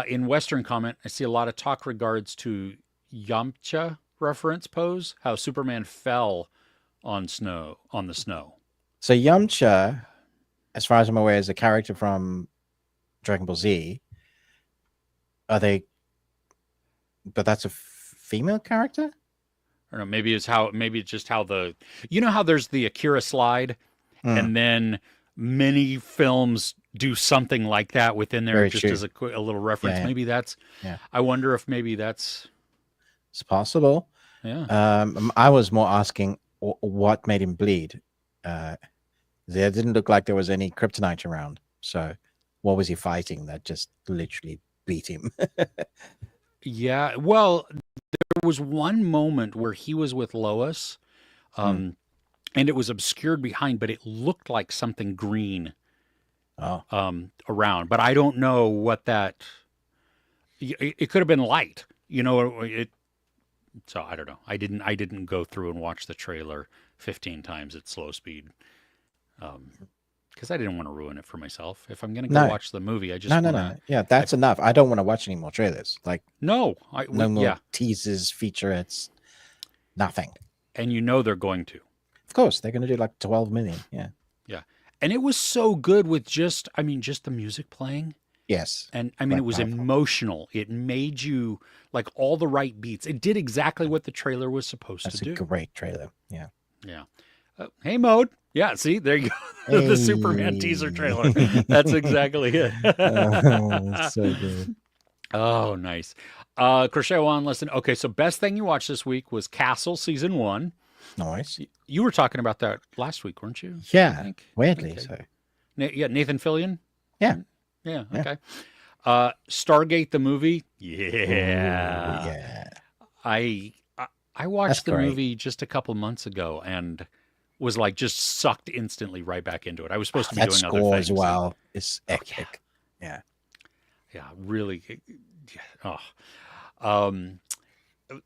In Western comment, I see a lot of talk regards to Yamcha reference pose, how Superman fell on the snow. So Yamcha, as far as I'm aware, is a character from Dragon Ball Z. But that's a female character? I don't know, maybe it's just how how there's the Akira slide and then many films do something like that within there. Very just true. As a little reference. Yeah. Maybe that's, I wonder if maybe that's. It's possible. Yeah. I was more asking what made him bleed. There didn't look like there was any kryptonite around. So what was he fighting that just literally beat him? Yeah. Well, there was one moment where he was with Lois, and it was obscured behind, but it looked like something green around. But I don't know what that. It could have been light, So I don't know. I didn't go through and watch the trailer 15 times at slow speed, because I didn't want to ruin it for myself. If I'm going to go watch the movie, I just no. Yeah, that's enough. I don't want to watch any more trailers. Like no more teasers, featurettes, nothing. And they're going to. Of course, they're going to do like 12 million. Yeah. Yeah. And it was so good with just the music playing. Yes. And it was emotional. It made you like all the right beats. It did exactly what the trailer was supposed to do. That's a great trailer. Yeah. Yeah. Hey, Mode. Yeah. See, there you go. The Superman teaser trailer. That's exactly it. So good. Oh, nice. Crochet One, listen. Okay. So best thing you watched this week was Castle season 1. Nice. You were talking about that last week, weren't you? Yeah. Weirdly so. Nathan Fillion? Yeah. Yeah. Okay. Stargate the movie. Yeah. Ooh, yeah. I watched the movie just a couple months ago and was like just sucked instantly right back into it. I was supposed to be doing other things as well. It's epic. Yeah. Yeah. Really. Yeah. Oh.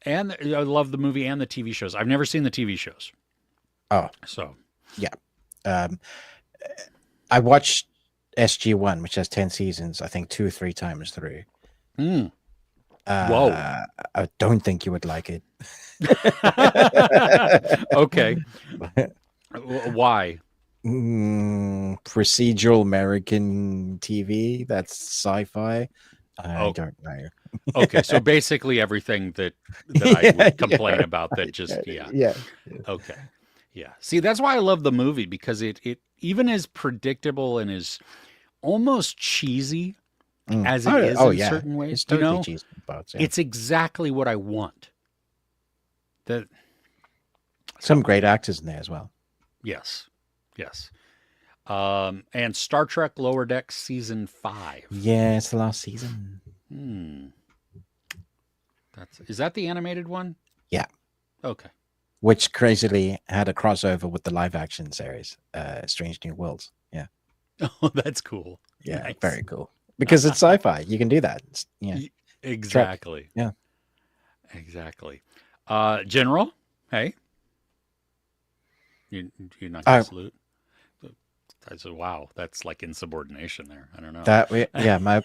And I love the movie and the TV shows. I've never seen the TV shows. Oh. So. Yeah. I watched SG1, which has 10 seasons, I think 2 or 3 times through. Mm. Whoa. I don't think you would like it. Okay. Why? Procedural American TV, that's sci-fi. I don't know. Okay, so basically everything that I would complain about that just yeah. Okay. Yeah. See, that's why I love the movie, because it even as predictable and as almost cheesy as it is in certain ways, it's totally cheesy parts, it's exactly what I want. Some great actors in there as well. Yes. And Star Trek Lower Decks season 5. Yeah, it's the last season. Is that the animated one? Yeah. Okay. Which crazily had a crossover with the live action series, Strange New Worlds. Yeah. Oh, that's cool. Yeah, Nice. very cool. Because it's sci-fi. You can do that. Exactly. Trek. Yeah. Exactly. General, hey. You're not going to salute? I said, wow, that's like insubordination there. I don't know.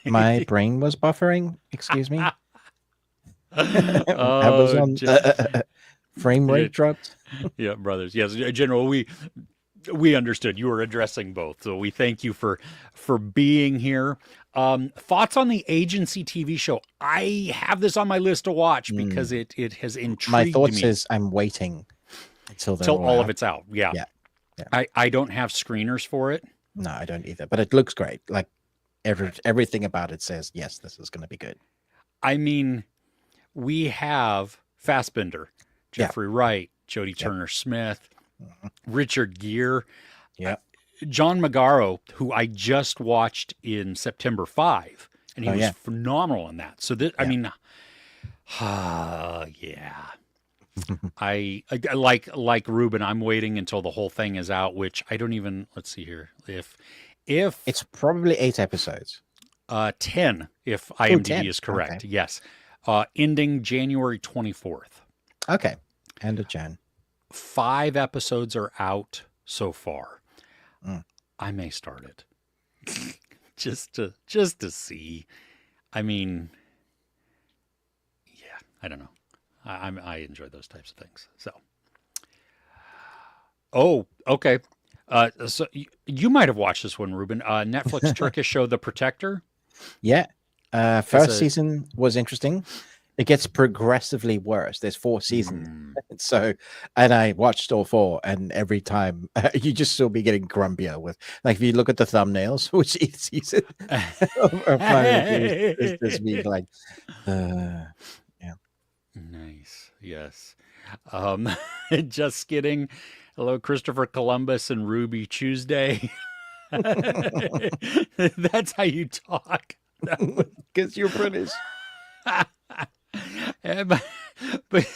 My brain was buffering. Excuse me. Oh, I was on frame rate dropped. Yeah, brothers. Yes, General, we understood. You were addressing both. So we thank you for being here. Thoughts on the Agency TV show? I have this on my list to watch because it has intrigued me. My thoughts is I'm waiting until all of it's out. Yeah. I don't have screeners for it. No, I don't either. But it looks great. Like everything about it says, yes, this is going to be good. I mean, we have Fassbender, Jeffrey Wright, Jodie Turner-Smith, Richard Gere, John Magaro, who I just watched in September 5, and he was phenomenal in that. So I mean, I like Ruben. I'm waiting until the whole thing is out, which I don't even. Let's see here. If it's probably 8 episodes, 10 if IMDb 10. is correct. Okay. Yes, ending January 24th. Okay, end of Jan. 5 episodes are out so far. I may start it just to see. I mean, yeah, I don't know. I enjoy those types of things. So, okay. So you might have watched this one, Ruben. Netflix Turkish show The Protector. Yeah. First season was interesting. It gets progressively worse. There's 4 seasons. So, and I watched all 4, and every time you just still be getting grumpier with, like, if you look at the thumbnails, which each season is just me like, Nice. Yes. Just kidding. Hello, Christopher Columbus and Ruby Tuesday. That's how you talk. Because you're British. But there's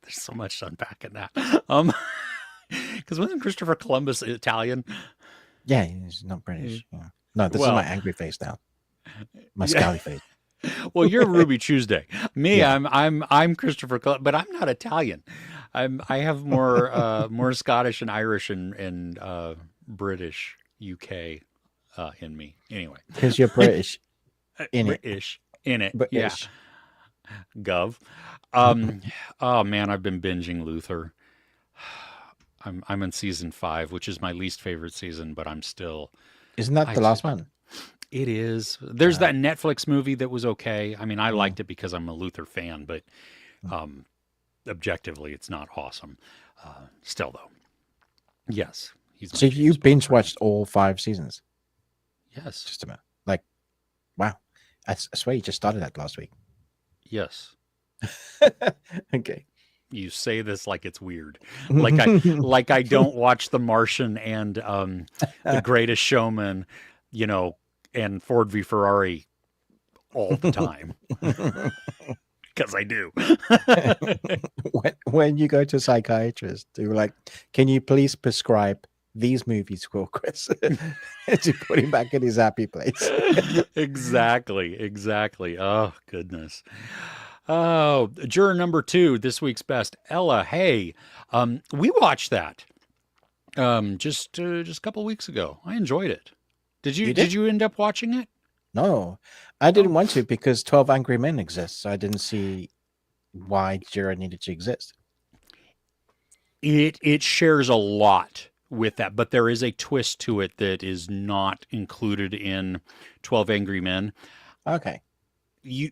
so much to unpack in that. Because wasn't Christopher Columbus Italian? Yeah, he's not British. Yeah. No, this is my angry face now. My scowly face. Well, you're Ruby Tuesday. Me, I'm Christopher Columbus, but I'm not Italian. I have more Scottish and Irish and British UK in me. Anyway, because you're British. British in it. British. Yeah. Gov. Oh man, I've been binging Luther. I'm in season 5, which is my least favorite season, but I'm still. Isn't that the last one? It is. There's that Netflix movie that was okay. I mean, I liked it because I'm a Luther fan, but objectively, it's not awesome. Still, though, yes. So you binge watched all 5 seasons? Yes. Just a minute. Like, wow. I swear you just started that last week. Yes. Okay. You say this like it's weird, like I don't watch The Martian and The Greatest Showman, and Ford v Ferrari all the time, because I do. when you go to a psychiatrist, they're like, "Can you please prescribe these movies for Chris to put him back in his happy place?" Exactly. Oh goodness. Oh, juror number 2, this week's best, Ella. Hey, we watched that just a couple weeks ago. I enjoyed it. You Did did? you end up watching it? No, I didn't Oh. want to because 12 Angry Men exists. So I didn't see why Jira needed to exist. It shares a lot with that, but there is a twist to it that is not included in 12 Angry Men. Okay. You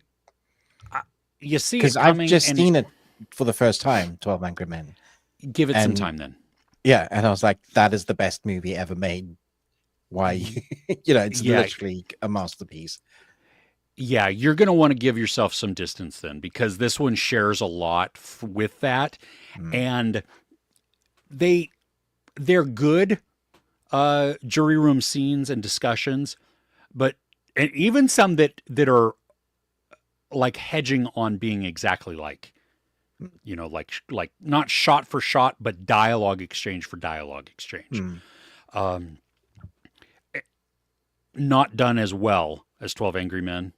you see Because it I've coming just and seen it for the first time, 12 Angry Men. give it some And time then. yeah, and I was like, that is the best movie ever made. Why? It's Yeah, literally a masterpiece. yeah, you're going to want to give yourself some distance then because this one shares a lot with that, Mm. and they they're good jury room scenes and discussions, but and even some that are like hedging on being exactly like like not shot for shot, but dialogue exchange for dialogue exchange. Mm. Um, not done as well as 12 Angry Men.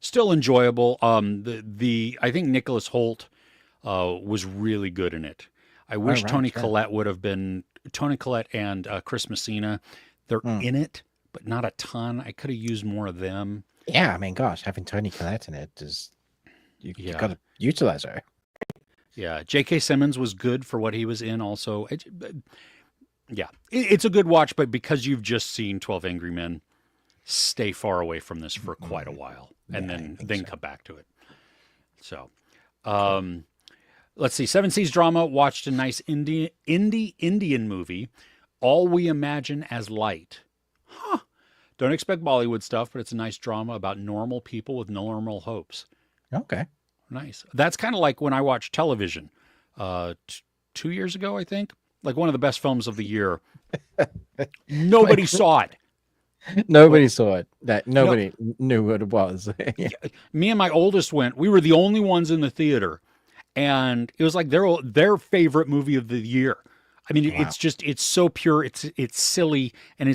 Still enjoyable. The I think Nicholas Holt was really good in it. I All wish right. Tony Yeah. Collette would have been Tony Collette and Chris Messina. They're Mm. in it, but not a ton. I could have used more of them. Yeah. I mean, gosh, having Tony Collette in it is you Yeah, got to utilize her. yeah. J.K. Simmons was good for what he was in. Also, yeah, it's a good watch. But because you've just seen 12 Angry Men, stay far away from this for quite a while, and Yeah, I then think so. come back to it. So, Cool. let's see. Seven Seas Drama watched a nice Indian movie, All We Imagine as Light. Huh. Don't expect Bollywood stuff, but it's a nice drama about normal people with normal hopes. Okay. Nice. That's kind of like when I watched television 2 years ago, I think. Like one of the best films of the year. Nobody saw it. Nobody saw it. That No, nobody knew what it was. Yeah. me and my oldest went. We were the only ones in the theater, and it was like their favorite movie of the year. I mean, Wow. it's so pure. It's silly, and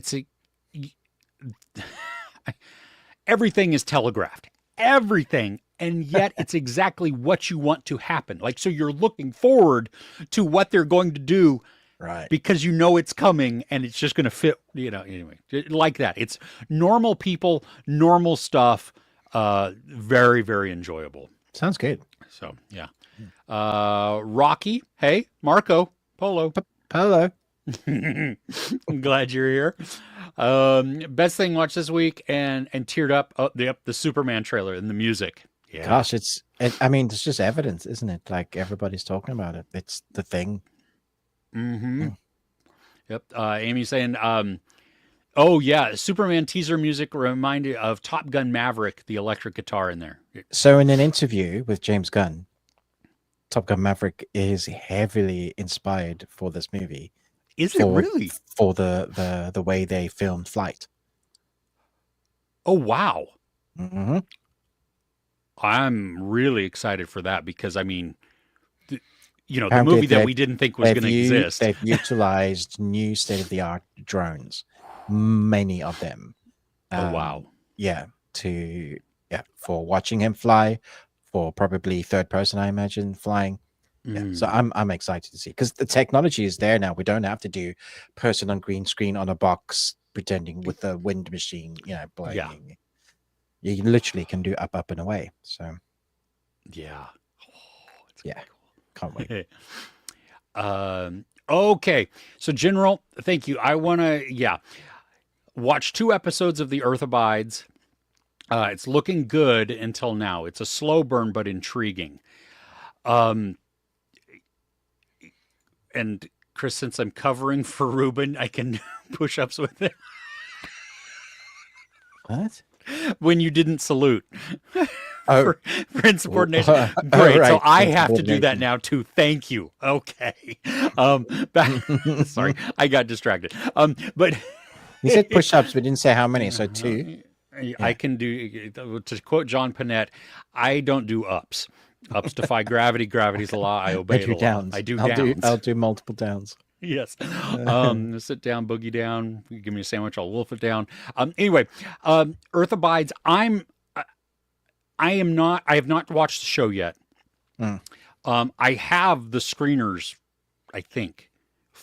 everything is telegraphed. Everything. And yet it's exactly what you want to happen. Like, so you're looking forward to what they're going to do Right. because you know it's coming and it's just going to fit, anyway, like that. It's normal people, normal stuff, very, very enjoyable. Sounds good. So, yeah. Rocky, hey, Marco Polo. Hello. I'm glad you're here. Best thing watched this week and teared up. Oh, the Superman trailer and the music. Yeah. Gosh, I mean, it's just evidence, isn't it? Like everybody's talking about it. It's the thing. Mm-hmm. Mm. Yep. Amy's saying, oh yeah, Superman teaser music reminded of Top Gun Maverick, the electric guitar in there. So in an interview with James Gunn, Top Gun Maverick is heavily inspired for this movie. Is it really? For the way they filmed Flight. Oh wow. Mm-hmm. I'm really excited for that because I mean, the Apparently movie that we didn't think was going to exist. They've utilized new state-of-the-art drones, many of them. Oh wow. Yeah, for watching him fly, for probably third person, I imagine, flying. Yeah, so I'm excited to see because the technology is there now. We don't have to do person on green screen on a box pretending with the wind machine, blowing. Yeah. You literally can do up and away. So Yeah. yeah, can't wait. Okay. So General, thank you. I want to watch 2 episodes of The Earth Abides. It's looking good until now. It's a slow burn but intriguing. And Chris, since I'm covering for Ruben, I can push ups with it. What? When you didn't salute. Oh. For insubordination. Great. Right. So I have to do that now too. Thank you. Okay. Sorry, I got distracted. But you said push-ups, but didn't say how many. So 2. I can do, to quote John Panette, I don't do ups. Ups defy gravity. Gravity's a law. I obey the law. Downs. I do downs. I'll do multiple downs. Yes. Sit down, boogie down. You give me a sandwich, I'll wolf it down. Anyway, Earth Abides. I have not watched the show yet. I have the screeners, I think,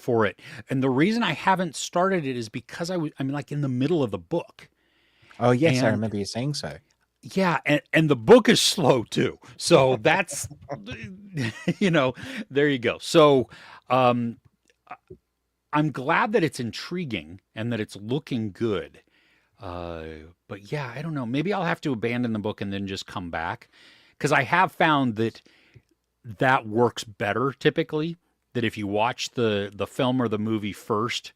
for it. And the reason I haven't started it is because I'm like in the middle of the book. Oh yes, I And remember you saying so. yeah, and the book is slow too. So that's, there you go. So um, I'm glad that it's intriguing and that it's looking good. Uh, but yeah, I don't know. Maybe I'll have to abandon the book and then just come back, because I have found that works better typically. That if you watch the film or the movie first,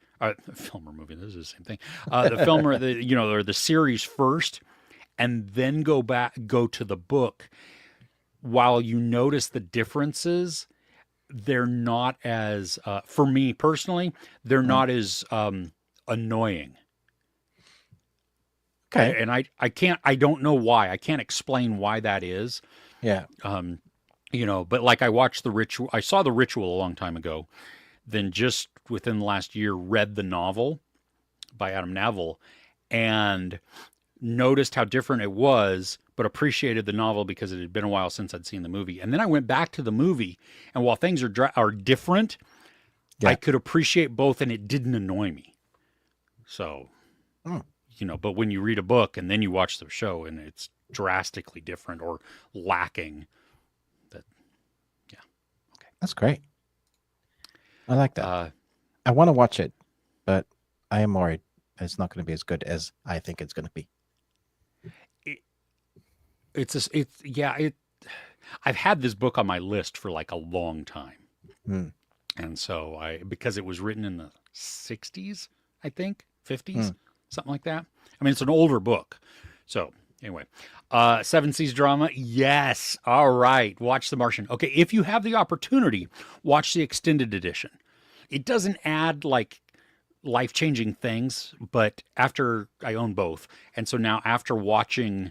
film or movie, this is the same thing. The film or the series first, and then go to the book. While you notice the differences, they're not as for me personally, they're not as annoying. Okay. I don't know why. I can't explain why that is. Yeah. But like I saw The Ritual a long time ago, then just within the last year read the novel by Adam Naville and noticed how different it was, but appreciated the novel because it had been a while since I'd seen the movie. And then I went back to the movie, and while things are different, I could appreciate both, and it didn't annoy me. So, but when you read a book and then you watch the show and it's drastically different or lacking, That's great. I like that. I want to watch it, but I am worried it's not going to be as good as I think it's going to be. I've had this book on my list for like a long time. And so because it was written in the 60s, I think, 50s, something like that. I mean, it's an older book. So anyway, Seven Seas drama. Yes. All right. Watch The Martian. Okay. If you have the opportunity, watch the extended edition. It doesn't add like life-changing things, but after I own both. And so now after watching,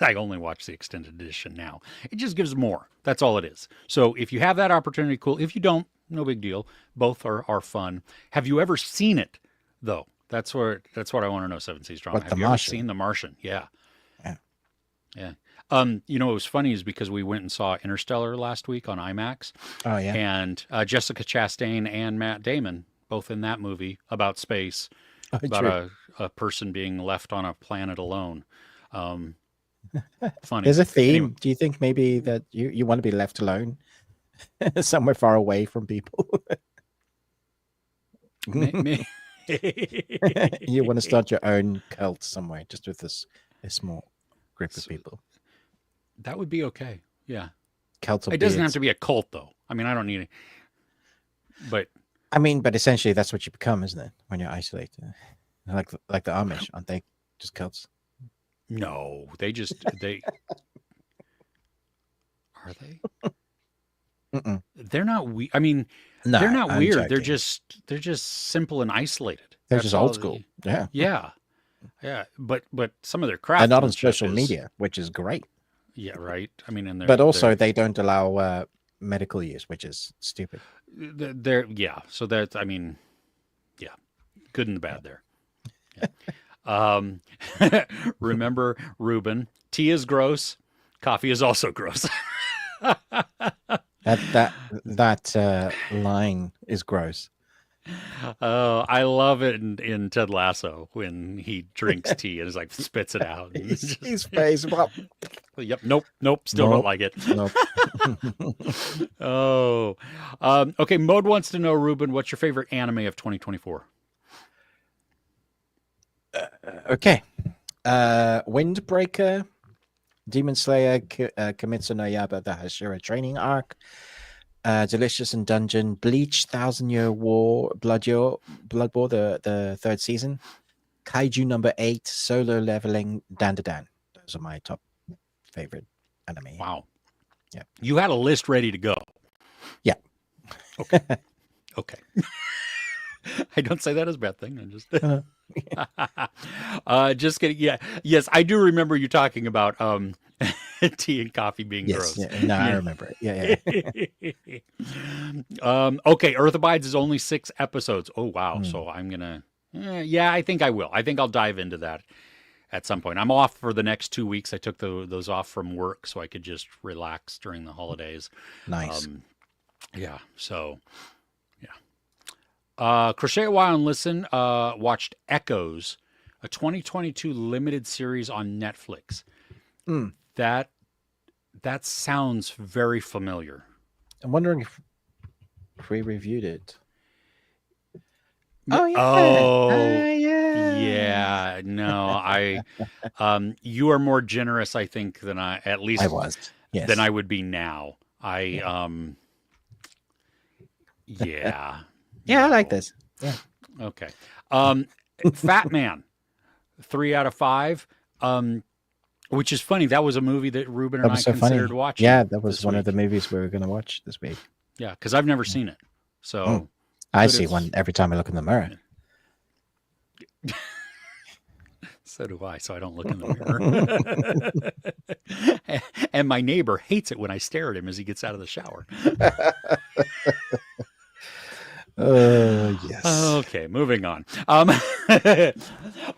I only watch the extended edition now. It just gives more. That's all it is. So if you have that opportunity, cool. If you don't, no big deal. Both are fun. Have you ever seen it though? That's what I want to know. Seven Seas drama. Have you ever seen The Martian? Yeah. Yeah. What was funny is because we went and saw Interstellar last week on IMAX. Oh yeah. And Jessica Chastain and Matt Damon, both in that movie about space, about a person being left on a planet alone. Funny. There's a theme. Anyway. Do you think maybe that you want to be left alone somewhere far away from people? You want to start your own cult somewhere, just with a small group of people. That would be okay. Yeah. Cult of It doesn't beards. have to be a cult though. I mean, I don't need it. But essentially that's what you become, isn't it? When you're isolated. Like the Amish, aren't they just cults? No, they are they? Mm-mm. They're not I mean, No, they're not I'm weird. joking. They're just simple and isolated. They're That's just all old school. Yeah. Yeah. Yeah. But some of their craft. They're not on social media, which is great. Yeah, right. I mean, and But also they don't allow medical use, which is stupid. So that's, I mean, yeah, good and the bad there. Yeah. Remember, Ruben, tea is gross. Coffee is also gross. That line is gross. Oh, I love it in Ted Lasso when he drinks tea and is like spits it out. His face. Well, yep. Nope. Still don't like it. Nope. Oh, okay. Mode wants to know, Ruben, what's your favorite anime of 2024? Okay. Windbreaker, Demon Slayer, Kimetsu no Yaiba, the Hashira training arc, Delicious in Dungeon, Bleach, Thousand Year War, Blood War, the third season, Kaiju number 8, Solo Leveling, Dan. Those are my top favorite anime. Wow. Yeah. You had a list ready to go. Yeah. Okay. Okay. I don't say that as a bad thing. I'm just just kidding. Yeah. Yes, I do remember you talking about tea and coffee being gross. Yeah. No, I remember it. Yeah. Okay, Earth Abides is only 6 episodes. Oh wow. So I'm gonna I think I will. I think I'll dive into that at some point. I'm off for the next 2 weeks. I took those off from work so I could just relax during the holidays. Nice. Yeah. So, yeah. Crochet a while and listen. Watched Echoes, a 2022 limited series on Netflix. Mm. That sounds very familiar. I'm wondering if we reviewed it. Oh yeah. Oh, yeah. yeah. No, you are more generous, I think, than at least I was. Yes. than I would be now. Yeah. Yeah, I like this. Yeah. Okay. Fat Man, 3 out of 5. Which is funny. That was a movie that Ruben and I considered watching. Yeah, that was one of the movies we were going to watch this week. Yeah, because I've never seen it. So I see one every time I look in the mirror. So do I, so I don't look in the mirror. And my neighbor hates it when I stare at him as he gets out of the shower. Yes. Okay, moving on.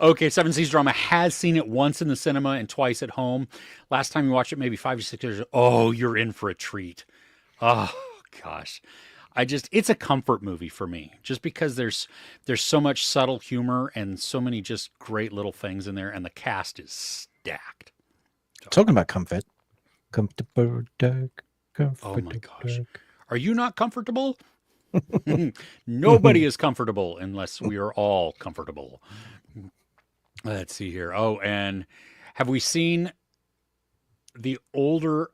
Okay, Seven Seas Drama has seen it once in the cinema and twice at home. Last time we watched it, maybe 5 or 6 years ago. Oh, you're in for a treat. Oh, gosh. It's a comfort movie for me, just because there's so much subtle humor and so many just great little things in there, and the cast is stacked. So, talking about comfort. Comfortable dog. Oh my gosh. Are you not comfortable? Nobody is comfortable unless we are all comfortable. Let's see here. Oh, and have we seen the older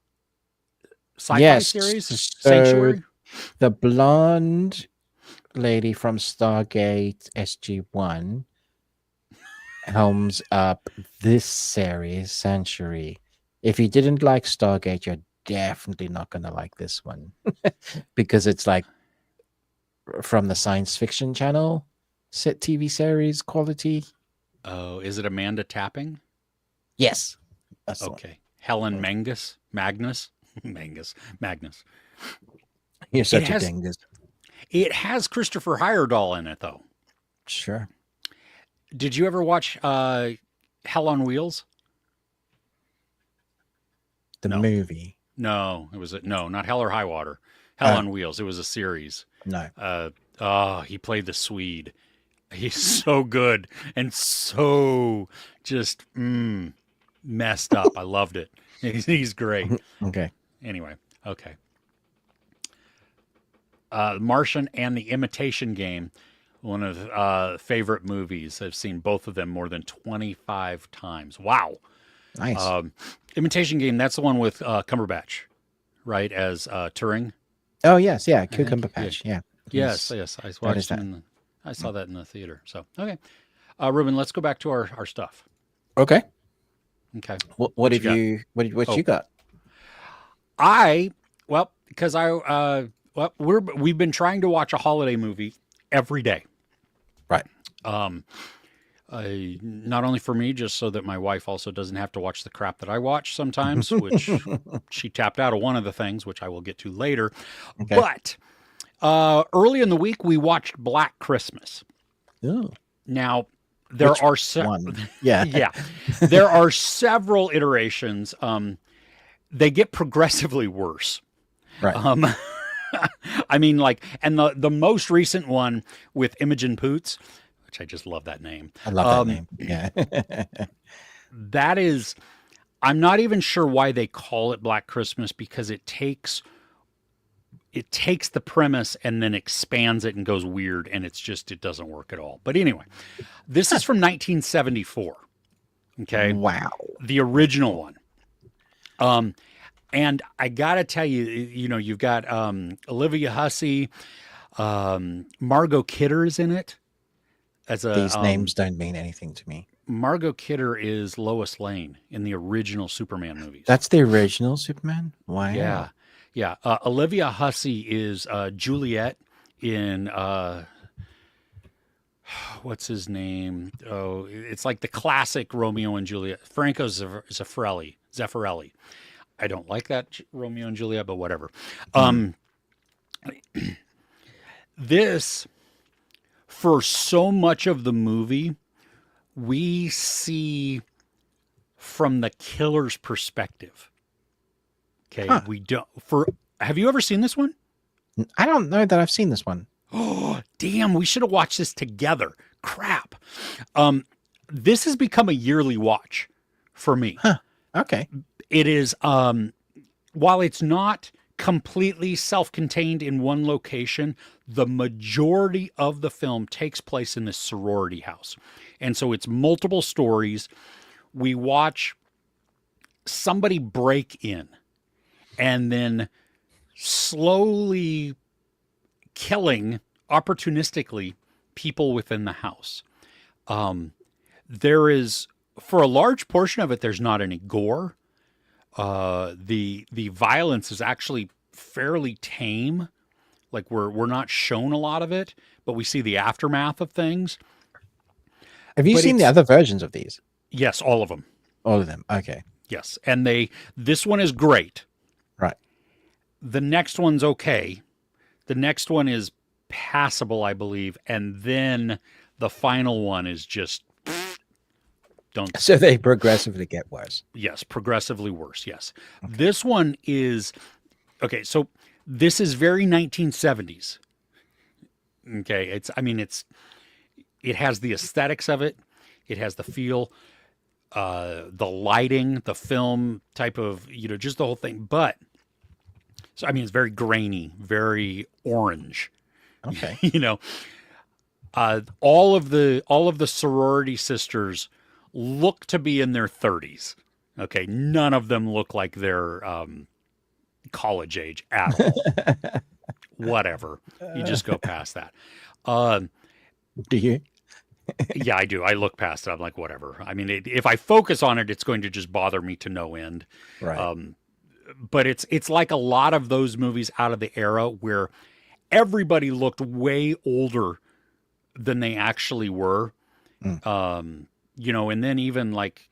sci-fi series, Sanctuary? The blonde lady from Stargate SG-1 helms up this series, Sanctuary. If you didn't like Stargate, you're definitely not going to like this one because it's like from the science fiction channel set TV series quality. Oh, is it Amanda Tapping? Yes. That's okay. Helen Magnus. You're such a dingus. It has Christopher Heyerdahl in it, though. Sure. Did you ever watch Hell on Wheels? The movie? No, it was not Hell or High Water. Hell on Wheels. It was a series. No. He played the Swede. He's so good and so just messed up. I loved it. He's great. Okay. Anyway, okay. Martian and the Imitation Game, one of favorite movies. I've seen both of them more than 25 times. Wow. Nice. Imitation Game, that's the one with Cumberbatch, right, as Turing? Oh, yes. Yeah. Cucumber Patch. Yeah. Yes. I watched him I saw that in the theater. So, okay. Ruben, let's go back to our stuff. Okay. Okay. What you got? We've been trying to watch a holiday movie every day. Right. Not only for me, just so that my wife also doesn't have to watch the crap that I watch sometimes, which she tapped out of one of the things, which I will get to later. Okay. But early in the week, we watched Black Christmas. Oh. Now, there are there are several iterations. They get progressively worse. Right. I mean, and the most recent one with Imogen Poots, which I just love that name. I love that name. Yeah. That is, I'm not even sure why they call it Black Christmas, because it takes the premise and then expands it and goes weird, and it doesn't work at all. But anyway, this is from 1974. Okay. Wow. The original one. And I gotta tell you, you've got Olivia Hussey, Margot Kidder is in it. These names don't mean anything to me. Margot Kidder is Lois Lane in the original Superman movies. That's the original Superman? Wow. Yeah. Olivia Hussey is Juliet in what's his name? Oh, it's like the classic Romeo and Juliet. Franco Zeffirelli. I don't like that Romeo and Juliet, but whatever. This, for so much of the movie, we see from the killer's perspective. Okay, we don't. Have you ever seen this one? I don't know that I've seen this one. Oh, damn, we should have watched this together. Crap. This has become a yearly watch for me. Huh. Okay. It is, while it's not completely self-contained in one location, the majority of the film takes place in this sorority house. And so it's multiple stories. We watch somebody break in and then slowly killing opportunistically people within the house. There is, for a large portion of it, there's not any gore. The violence is actually fairly tame. Like we're not shown a lot of it, but we see the aftermath of things. Have you But seen the it's, other versions of these? yes, all of them. All of them. Okay. Yes, and this one is great. Right. The next one's okay. The next one is passable, I believe, and then the final one is just don't. So they progressively get worse. Yes, progressively worse. Yes. Okay. This one is okay, so this is very 1970s. Okay, it has the aesthetics of it. It has the feel, the lighting, the film type of, just the whole thing. But so it's very grainy, very orange. Okay. All of the sorority sisters look to be in their 30s. Okay, none of them look like they're college age at all. Whatever, you just go past that. Do you? Yeah, I do. I look past it. I'm like, whatever. If I focus on it, it's going to just bother me to no end. Right. But it's like a lot of those movies out of the era where everybody looked way older than they actually were. And then even like,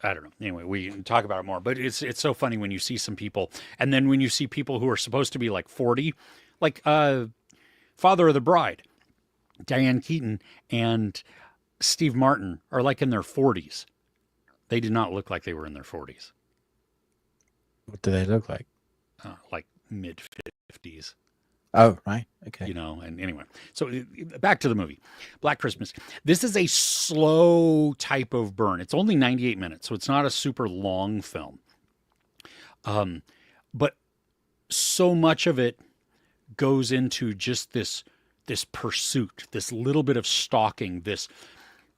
I don't know. Anyway, we can talk about it more, but it's so funny when you see some people, and then when you see people who are supposed to be like 40, like Father of the Bride, Diane Keaton and Steve Martin are like in their 40s. They did not look like they were in their 40s. What do they look like? Like mid 50s. Oh, right. Okay. And anyway, so back to the movie, Black Christmas. This is a slow type of burn. It's only 98 minutes, so it's not a super long film. But so much of it goes into just this pursuit, this little bit of stalking,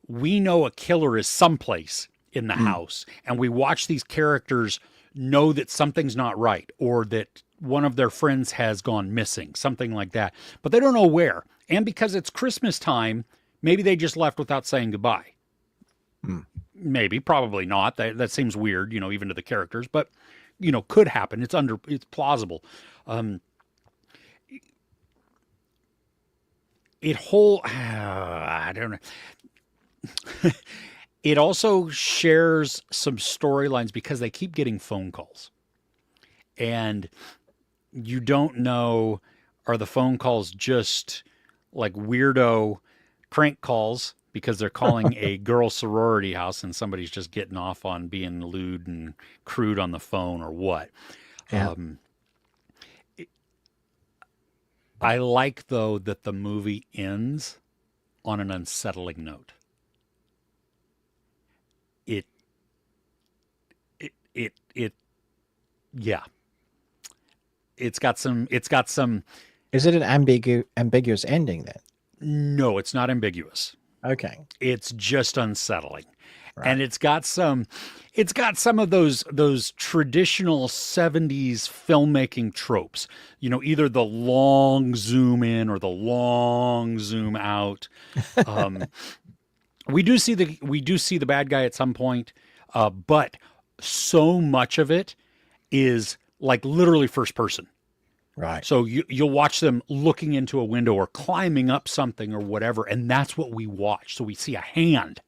we know a killer is someplace in the house, and we watch these characters know that something's not right, or that one of their friends has gone missing, something like that. But they don't know where. And because it's Christmas time, maybe they just left without saying goodbye. Maybe, probably not. That seems weird, even to the characters, but could happen. It's plausible. I don't know. It also shares some storylines because they keep getting phone calls. And you don't know, are the phone calls just like weirdo prank calls because they're calling a girl sorority house and somebody's just getting off on being lewd and crude on the phone, or what? Yeah. I like, though, that the movie ends on an unsettling note. Yeah. It's got some. Is it an ambiguous ending then? No, it's not ambiguous. Okay. It's just unsettling. Right. And it's got some of those traditional 70s filmmaking tropes. Either the long zoom in or the long zoom out. We do see the bad guy at some point, but so much of it is like literally first person. Right. So you'll watch them looking into a window or climbing up something or whatever, and that's what we watch. So we see a hand,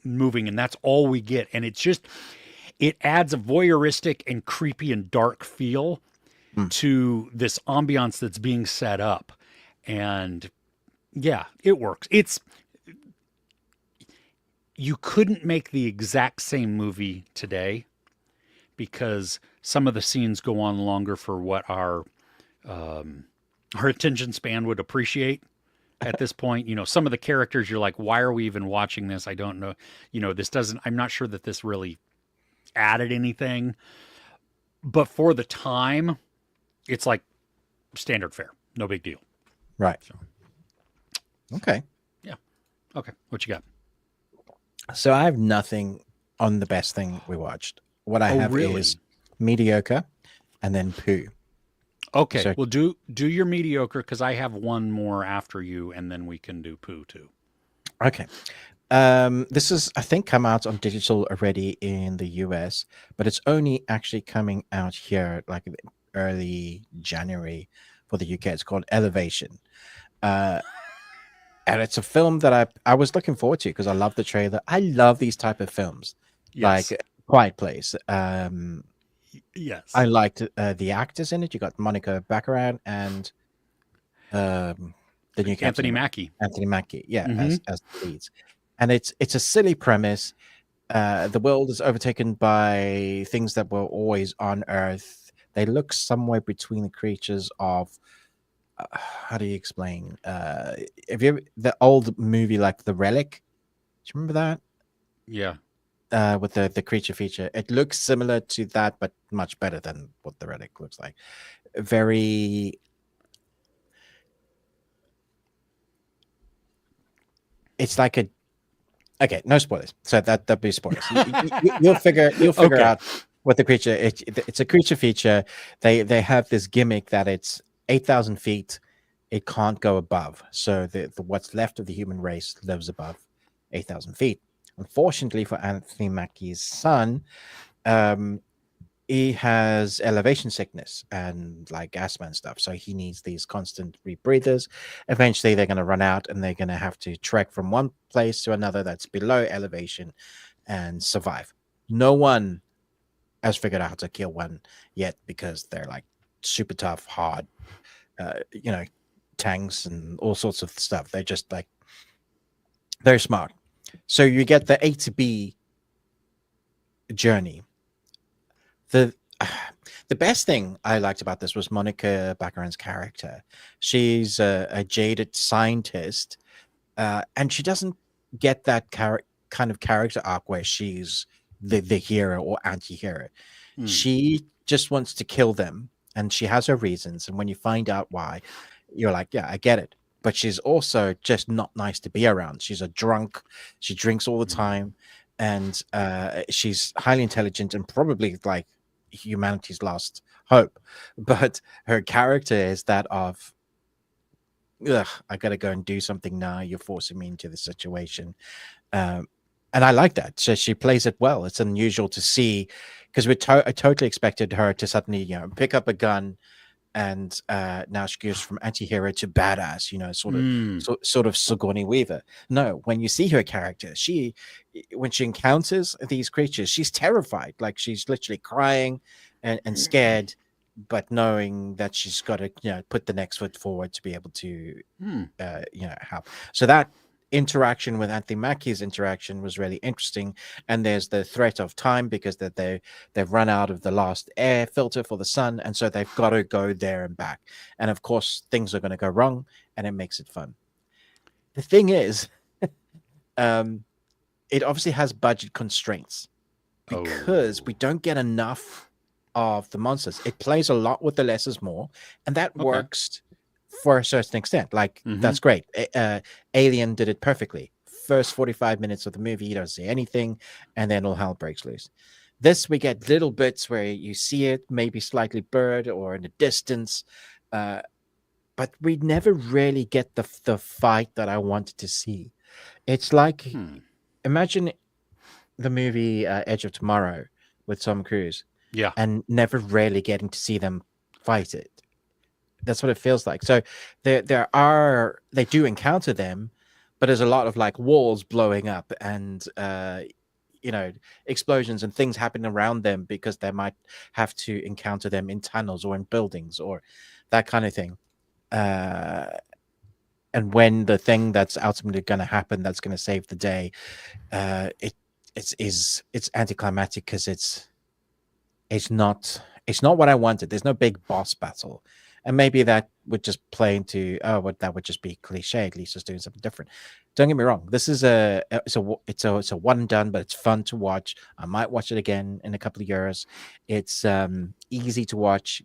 moving, and that's all we get. And it adds a voyeuristic and creepy and dark feel to this ambiance that's being set up. And yeah, it works. You couldn't make the exact same movie today because some of the scenes go on longer for what our our attention span would appreciate at this point. Some of the characters you're like, why are we even watching this? I don't know. This doesn't, I'm not sure that this really added anything, but for the time, it's like standard fare. No big deal. Right. So, Okay. yeah. Okay. What you got? So I have nothing on the best thing we watched. What I Oh, have really? is mediocre and then poo. Okay. So Well, do your mediocre because I have one more after you, and then we can do poo too. okay. This is, I think, come out on digital already in the US, but it's only actually coming out here like early January for the UK. It's called Elevation. Uh, and it's a film that I was looking forward to because I love the trailer. I love these type of films, Yes. like Quiet Place. I Yes. liked the actors in it. You got Monica Baccarat and um, the new Anthony Captain Mackie. Anthony Mackie, yeah, Mm-hmm. as the leads. And it's a silly premise. The world is overtaken by things that were always on Earth. They look somewhere between the creatures of how do you explain? Have you ever, the old movie like The Relic? Do you remember that? Yeah. With the creature feature, it looks similar to that, but much better than what The Relic looks like. Very. It's like a okay, no spoilers. So that'd be spoilers. You'll figure Okay. out what the creature. It's a creature feature. They have this gimmick that it's 8,000 feet. It can't go above. So the what's left of the human race lives above 8,000 feet. Unfortunately for Anthony Mackie's son, um, he has elevation sickness and like asthma and stuff. So he needs these constant rebreathers. Eventually, they're going to run out and they're going to have to trek from one place to another that's below elevation and survive. No one has figured out how to kill one yet because they're like super tough, hard, you know, tanks and all sorts of stuff. They're just like very smart. So you get the A to B journey. The the best thing I liked about this was Monica Baccarat's character. She's a jaded scientist, and she doesn't get that kind of character arc where she's the hero or anti-hero. She just wants to kill them, and she has her reasons. And when you find out why, you're like, yeah, I get it. But she's also just not nice to be around. She's a drunk. She drinks all the time, and she's highly intelligent and probably like humanity's last hope. But her character is that of, ugh, I gotta go and do something now. You're forcing me into this situation. And I like that. So she plays it well. It's unusual to see because I totally expected her to suddenly, pick up a gun and now she goes from anti-hero to badass, sort of Sigourney Weaver. No, when you see her character, when she encounters these creatures, she's terrified. Like she's literally crying and scared, but knowing that she's got to, put the next foot forward to be able to, help. So that interaction with Anthony Mackie's interaction was really interesting. And there's the threat of time because that they've run out of the last air filter for the sun, and so they've got to go there and back. And of course, things are going to go wrong, and it makes it fun. The thing is, it obviously has budget constraints because we don't get enough of the monsters. It plays a lot with the less is more, and that works for a certain extent. Like that's great. Alien did it perfectly. First 45 minutes of the movie, you don't see anything, and then all hell breaks loose. This, we get little bits where you see it, maybe slightly blurred or in the distance, but we never really get the fight that I wanted to see. It's like, imagine the movie Edge of Tomorrow with Tom Cruise, and never really getting to see them fight it. That's what it feels like. So they do encounter them, but there's a lot of like walls blowing up and explosions and things happening around them because they might have to encounter them in tunnels or in buildings or that kind of thing. And when the thing that's ultimately going to happen, that's going to save the day, it's anticlimactic because it's not what I wanted. There's no big boss battle. And maybe that would just play into, oh, what that would just be cliche. Lisa's doing something different. Don't get me wrong. This is it's a one and done, but it's fun to watch. I might watch it again in a couple of years. It's easy to watch.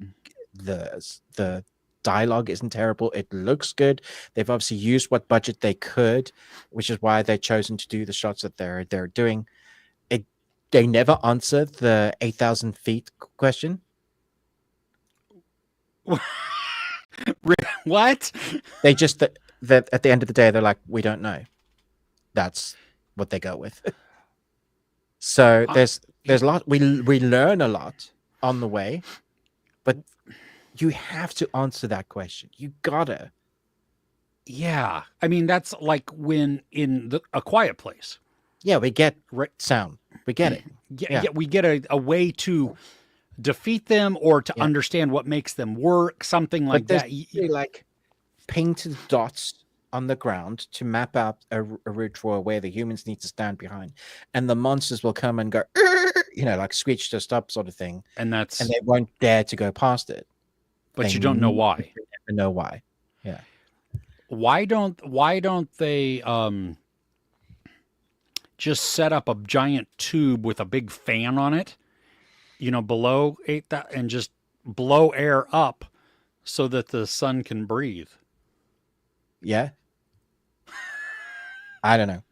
The dialogue isn't terrible. It looks good. They've obviously used what budget they could, which is why they've chosen to do the shots that they're doing. They never answered the 8,000 feet question. What? They just that at the end of the day, they're like, we don't know. That's what they go with. So there's a lot. We learn a lot on the way, but you have to answer that question. You gotta. Yeah, I mean that's like when in A Quiet Place. Yeah, we get sound. We get it. Yeah, we get a way to defeat them or to understand what makes them work, something like that. Like painted dots on the ground to map out a route for where the humans need to stand behind, and the monsters will come and go, like screech to stop sort of thing, and they won't dare to go past it. But you don't know why. You never know why. Yeah. Why don't they just set up a giant tube with a big fan on it, below 8,000 and just blow air up so that the sun can breathe? Yeah. I don't know.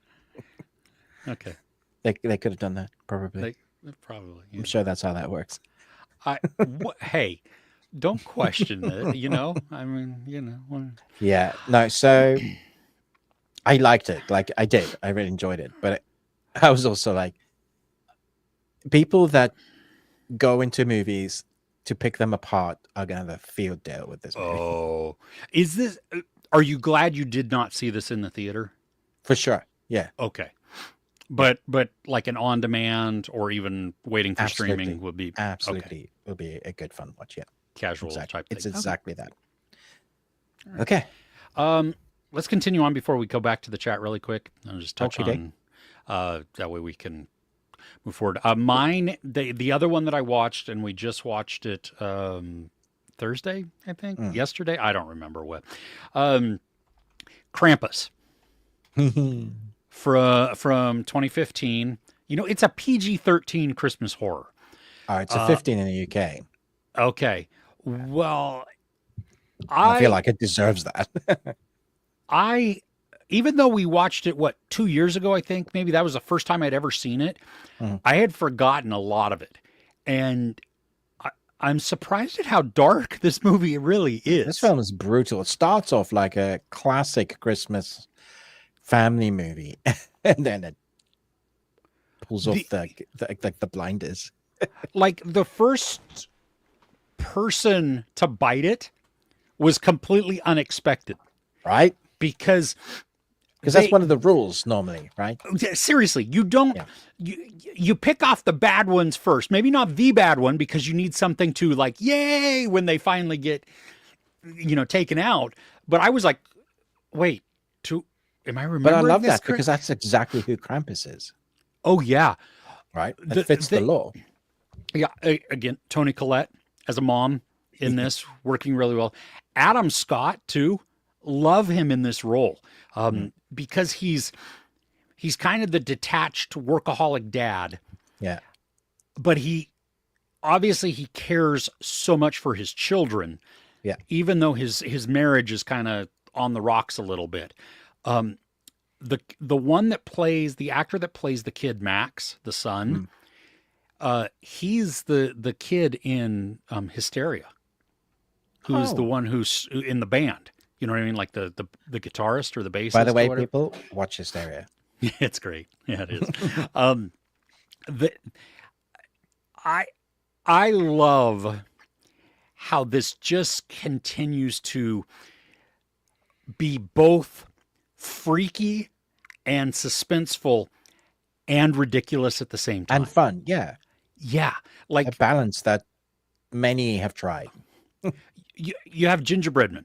Okay. They could have done that, probably. Probably. I'm sure that's how that works. Hey, don't question it, I mean, Yeah. No, so I liked it. Like, I did. I really enjoyed it. But I was also like, people that go into movies to pick them apart are going to have a field day with this movie. Oh. Are you glad you did not see this in the theater? For sure. Yeah. Okay. But like an on-demand or even waiting for streaming would be... Absolutely. Okay. It would be a good fun watch, yeah. Casual type thing. It's exactly that. Okay. Let's continue on before we go back to the chat really quick. I'll just touch on... that way we can move forward. Mine, the other one that I watched, and we just watched it Thursday, I think? Yesterday? I don't remember what. Krampus. From 2015. It's a PG-13 Christmas horror. It's a 15 in the UK. Okay. Well, I feel like it deserves that. Even though we watched it, 2 years ago, I think, maybe that was the first time I'd ever seen it, I had forgotten a lot of it. And I'm surprised at how dark this movie really is. This film is brutal. It starts off like a classic Christmas family movie, and then it pulls off the blinders. Like the first person to bite it was completely unexpected, right? Because that's one of the rules normally, right? Seriously, you don't you pick off the bad ones first. Maybe not the bad one because you need something to like yay when they finally get taken out. But I was like, wait, am I remembering? But I love that correct? Because that's exactly who Krampus is. Oh yeah, right. That fits the law. Yeah. Again, Toni Collette as a mom in this working really well. Adam Scott too. Love him in this role because he's kind of the detached workaholic dad. Yeah. But he cares so much for his children. Yeah. Even though his marriage is kind of on the rocks a little bit. The actor that plays the kid, Max, the son, he's the kid in Hysteria, who's the one who's in the band. You know what I mean? Like the guitarist or the bassist. By the way, people, watch Hysteria. It's great. Yeah, it is. I love how this just continues to be both freaky and suspenseful and ridiculous at the same time. And fun, yeah. Yeah. Like a balance that many have tried. You have Gingerbread Man.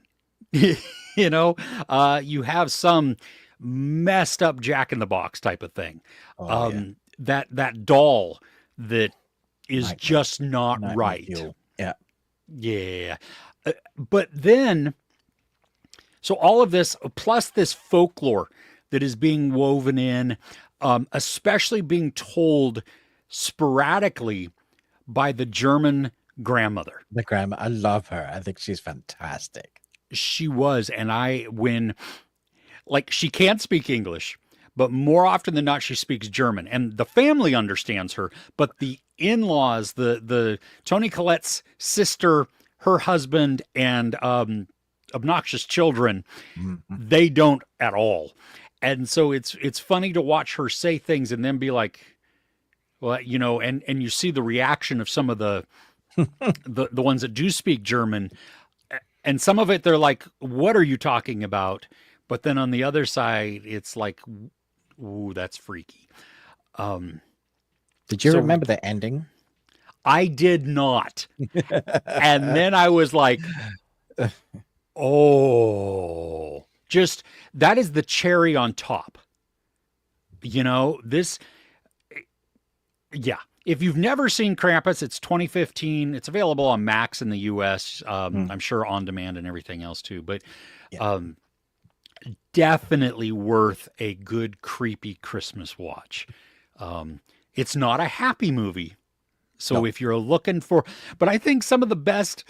You have some messed up Jack in the Box type of thing. That doll that is just not right. Yeah. Yeah. But then, so all of this, plus this folklore that is being woven in, especially being told sporadically by the German grandmother. The grandma, I love her. I think she's fantastic. She was, and like, she can't speak English, but more often than not, she speaks German, and the family understands her. But the in-laws, the Tony Collette's sister, her husband, and obnoxious children, Mhm. they don't at all. And so it's funny to watch her say things and then be like, well, and you see the reaction of some of the ones that do speak German, and some of it they're like, "What are you talking about?" But then on the other side, it's like, "Ooh, that's freaky." Um, Did you so remember the ending? I did not, and then I was like, "Oh, just that is the cherry on top." This, yeah. If you've never seen Krampus, it's 2015. It's available on Max in the US. Mm, I'm sure on demand and everything else too. But yeah. um, definitely worth a good, creepy Christmas watch. It's not a happy movie. So No. if you're looking for, but I think some of the best,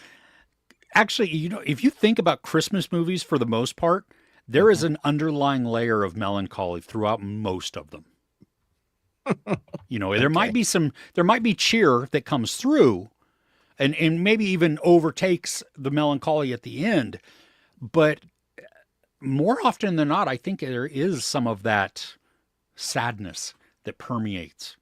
actually, if you think about Christmas movies for the most part, there is Mhm. an underlying layer of melancholy throughout most of them. Okay. There might be cheer that comes through and maybe even overtakes the melancholy at the end. But more often than not, I think there is some of that sadness that permeates.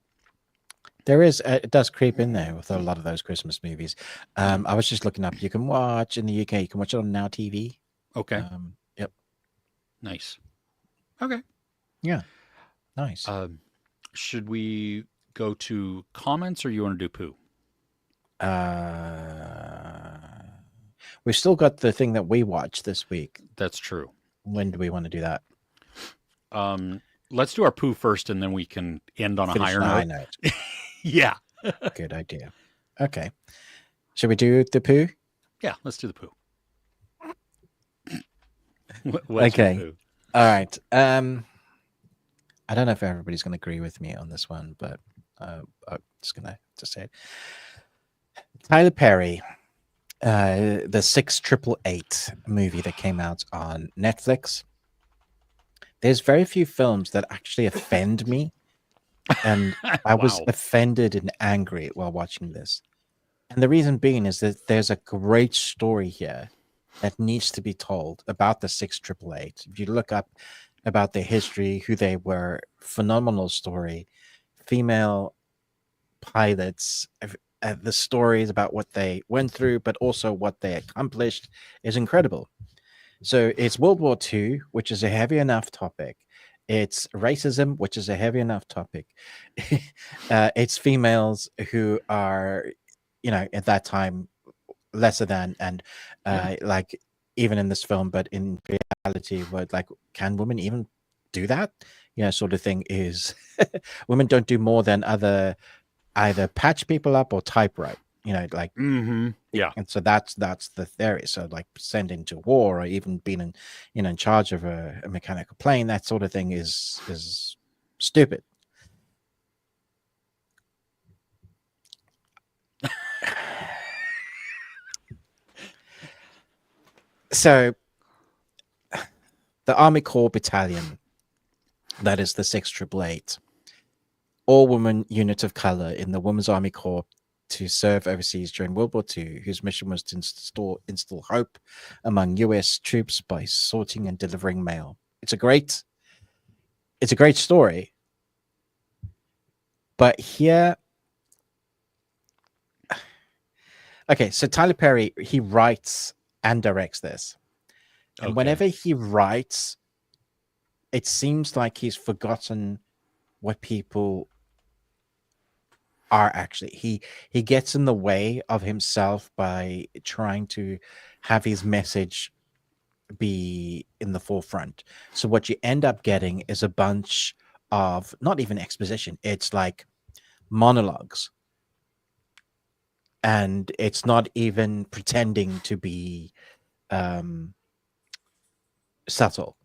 There is, it does creep in there with a lot of those Christmas movies. Mm, I was just looking up. You can watch in the UK. You can watch it on Now TV. okay, Yep. nice. Okay. Yeah. Nice. Um, should we go to comments or you want to do poo? Uh, we've still got the thing that we watched this week. That's true. When do we want to do that? Let's do our poo first and then we can end on a Finish higher on a high note. note. Yeah. Good idea. Okay. Should we do the poo? Yeah, let's do the poo. What's your Okay. poo? All right. I don't know if everybody's going to agree with me on this one, but I'm just going to say it. Tyler Perry, the 6888 movie that came out on Netflix. There's very few films that actually offend me, and I was Wow. offended and angry while watching this. And the reason being is that there's a great story here that needs to be told about the 6888. If you look up about their history, who they were, phenomenal story, female pilots, the stories about what they went through, but also what they accomplished is incredible. So it's World War II, which is a heavy enough topic. It's racism, which is a heavy enough topic. It's females who are, at that time lesser than, and Yeah. like even in this film, but in reality, what, like, can women even do that? Sort of thing is women don't do more than either patch people up or typewrite. Like, Mm-hmm. Yeah. and so that's the theory. So like sent into war or even being in charge of a mechanical plane, that sort of thing is stupid. So the Army Corps Battalion, that is the 6888, all woman unit of color in the Women's Army Corps to serve overseas during World War II, whose mission was to instill hope among US troops by sorting and delivering mail. It's a great story. But here, okay, so Tyler Perry, he writes and directs this. And Okay. whenever he writes, it seems like he's forgotten what people are actually. He gets in the way of himself by trying to have his message be in the forefront. So what you end up getting is a bunch of not even exposition, it's like monologues. and it's not even pretending to be um, subtle,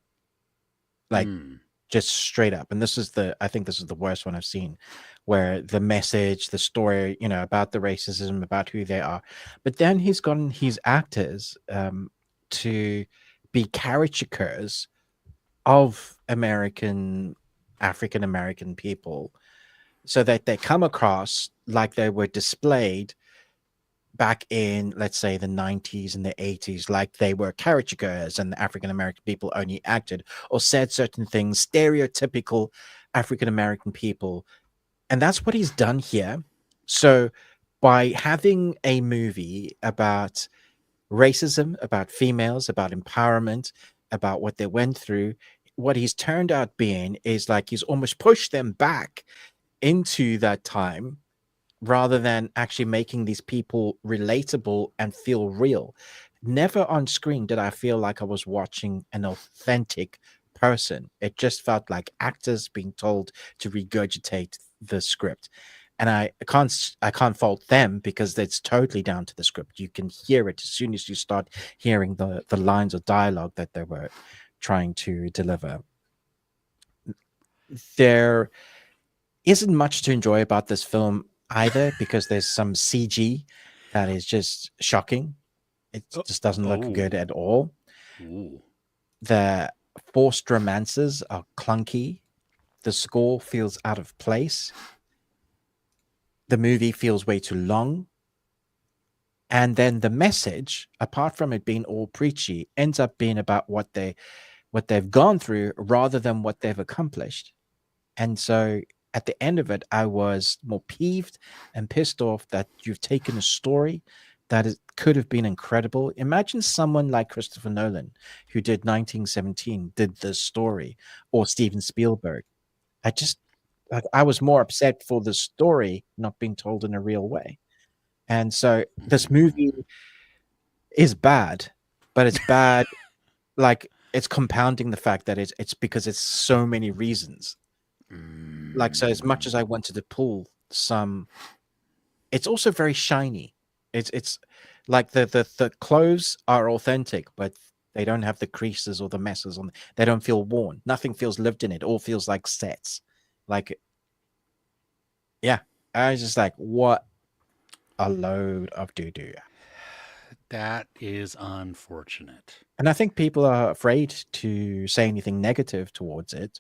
like Mm. just straight up. And I think this is the worst one I've seen, where the message, the story, about the racism, about who they are, but then he's gotten his actors to be caricatures of African American people, so that they come across like they were displayed back in, let's say, the 90s and the 80s, like they were caricatures and the African American people only acted or said certain things, stereotypical African American people. And that's what he's done here. So by having a movie about racism, about females, about empowerment, about what they went through, what he's turned out being is like he's almost pushed them back into that time, rather than actually making these people relatable and feel real. Never on screen did I feel like I was watching an authentic person. It just felt like actors being told to regurgitate the script. And I can't fault them, because it's totally down to the script. You can hear it as soon as you start hearing the lines of dialogue that they were trying to deliver. There isn't much to enjoy about this film either, because there's some CG that is just shocking. It just doesn't look good at all. Ooh. The forced romances are clunky. The score feels out of place. The movie feels way too long. And then the message, apart from it being all preachy, ends up being about what they've gone through rather than what they've accomplished. And so at the end of it, I was more peeved and pissed off that you've taken a story that could have been incredible. Imagine someone like Christopher Nolan, who did 1917, did this story, or Steven Spielberg. I was more upset for the story not being told in a real way. And so this movie is bad, but it's bad like it's compounding the fact that it's because it's so many reasons. Like, so as much as I wanted to pull some, it's also very shiny. It's like the clothes are authentic, but they don't have the creases or the messes on. They don't feel worn. Nothing feels lived in it. All feels like sets. Like, yeah, I was just like, what a load of doo-doo. That is unfortunate. And I think people are afraid to say anything negative towards it,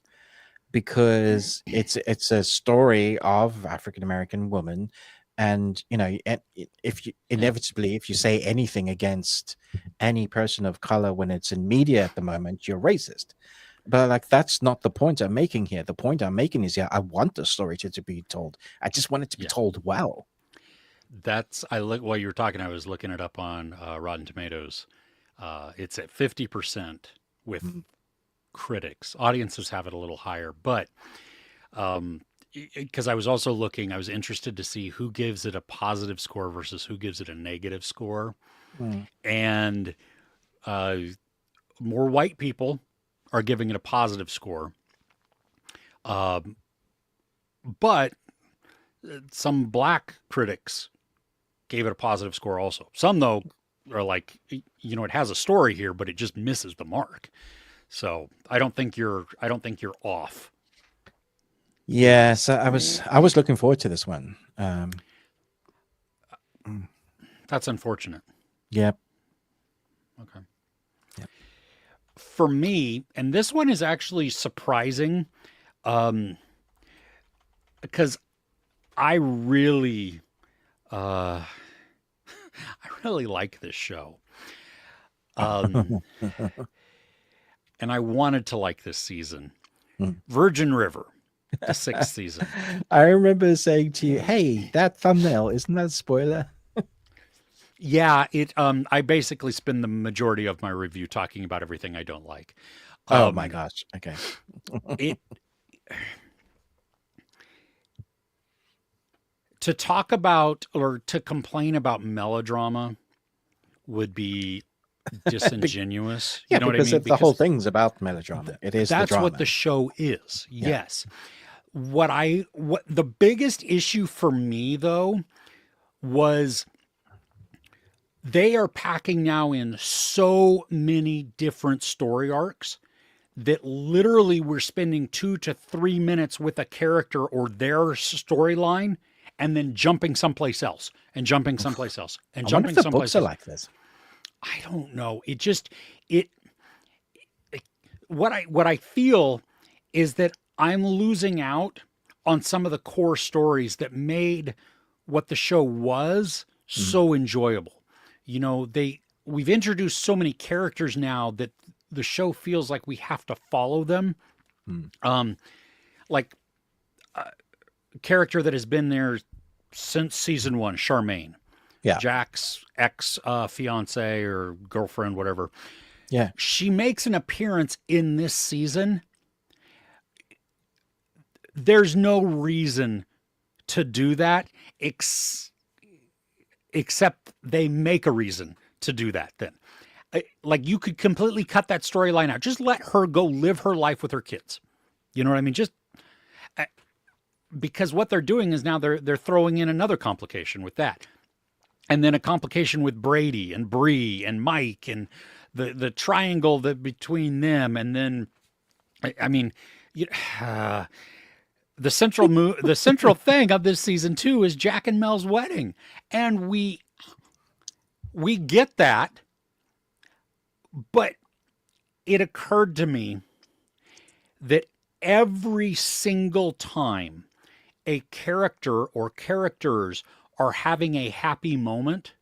because it's a story of African American woman, and if you inevitably, if you say anything against any person of color when it's in media at the moment, you're racist. But like, that's not the point I'm making here. The point I'm making is, yeah, I want the story to be told. I just want it to be told well. While you were talking, I was looking it up on Rotten Tomatoes. It's at 50% with critics. Audiences have it a little higher, but because I was also looking, I was interested to see who gives it a positive score versus who gives it a negative score. And more white people are giving it a positive score. But some black critics gave it a positive score also. Some, though, are like, it has a story here, but it just misses the mark. So I don't think you're off. Yeah, so I was looking forward to this one. That's unfortunate. Yep. Okay. Yep. For me, and this one is actually surprising, because I really like this show. And I wanted to like this season. Virgin River, the 6th season. I remember saying to you, hey, that thumbnail, isn't that a spoiler? Yeah, I basically spend the majority of my review talking about everything I don't like. Oh my gosh. Okay. To talk about or to complain about melodrama would be disingenuous. Yeah, you know what I because mean? the whole thing's about melodrama. It is That's the drama. what the show is. Yeah. Yes. What the biggest issue for me, though, was they are packing now in so many different story arcs that literally we're spending 2 to 3 minutes with a character or their storyline and then jumping someplace else and jumping someplace else and I wonder if jumping the someplace books are else. like this. I don't know. It what I feel is that I'm losing out on some of the core stories that made what the show was so enjoyable. You know, we've introduced so many characters now that the show feels like we have to follow them. Mm. Like a character that has been there since season 1, Charmaine. Yeah. Jack's ex fiance or girlfriend, whatever. Yeah. She makes an appearance in this season. There's no reason to do that except they make a reason to do that then. Like you could completely cut that storyline out. Just let her go live her life with her kids. You know what I mean? Just because what they're doing is now they're throwing in another complication with that. And then a complication with Brady and Bree and Mike and the triangle that between them. And then, I mean, the central thing of this season 2 is Jack and Mel's wedding. And we get that, but it occurred to me that every single time a character or characters are having a happy moment,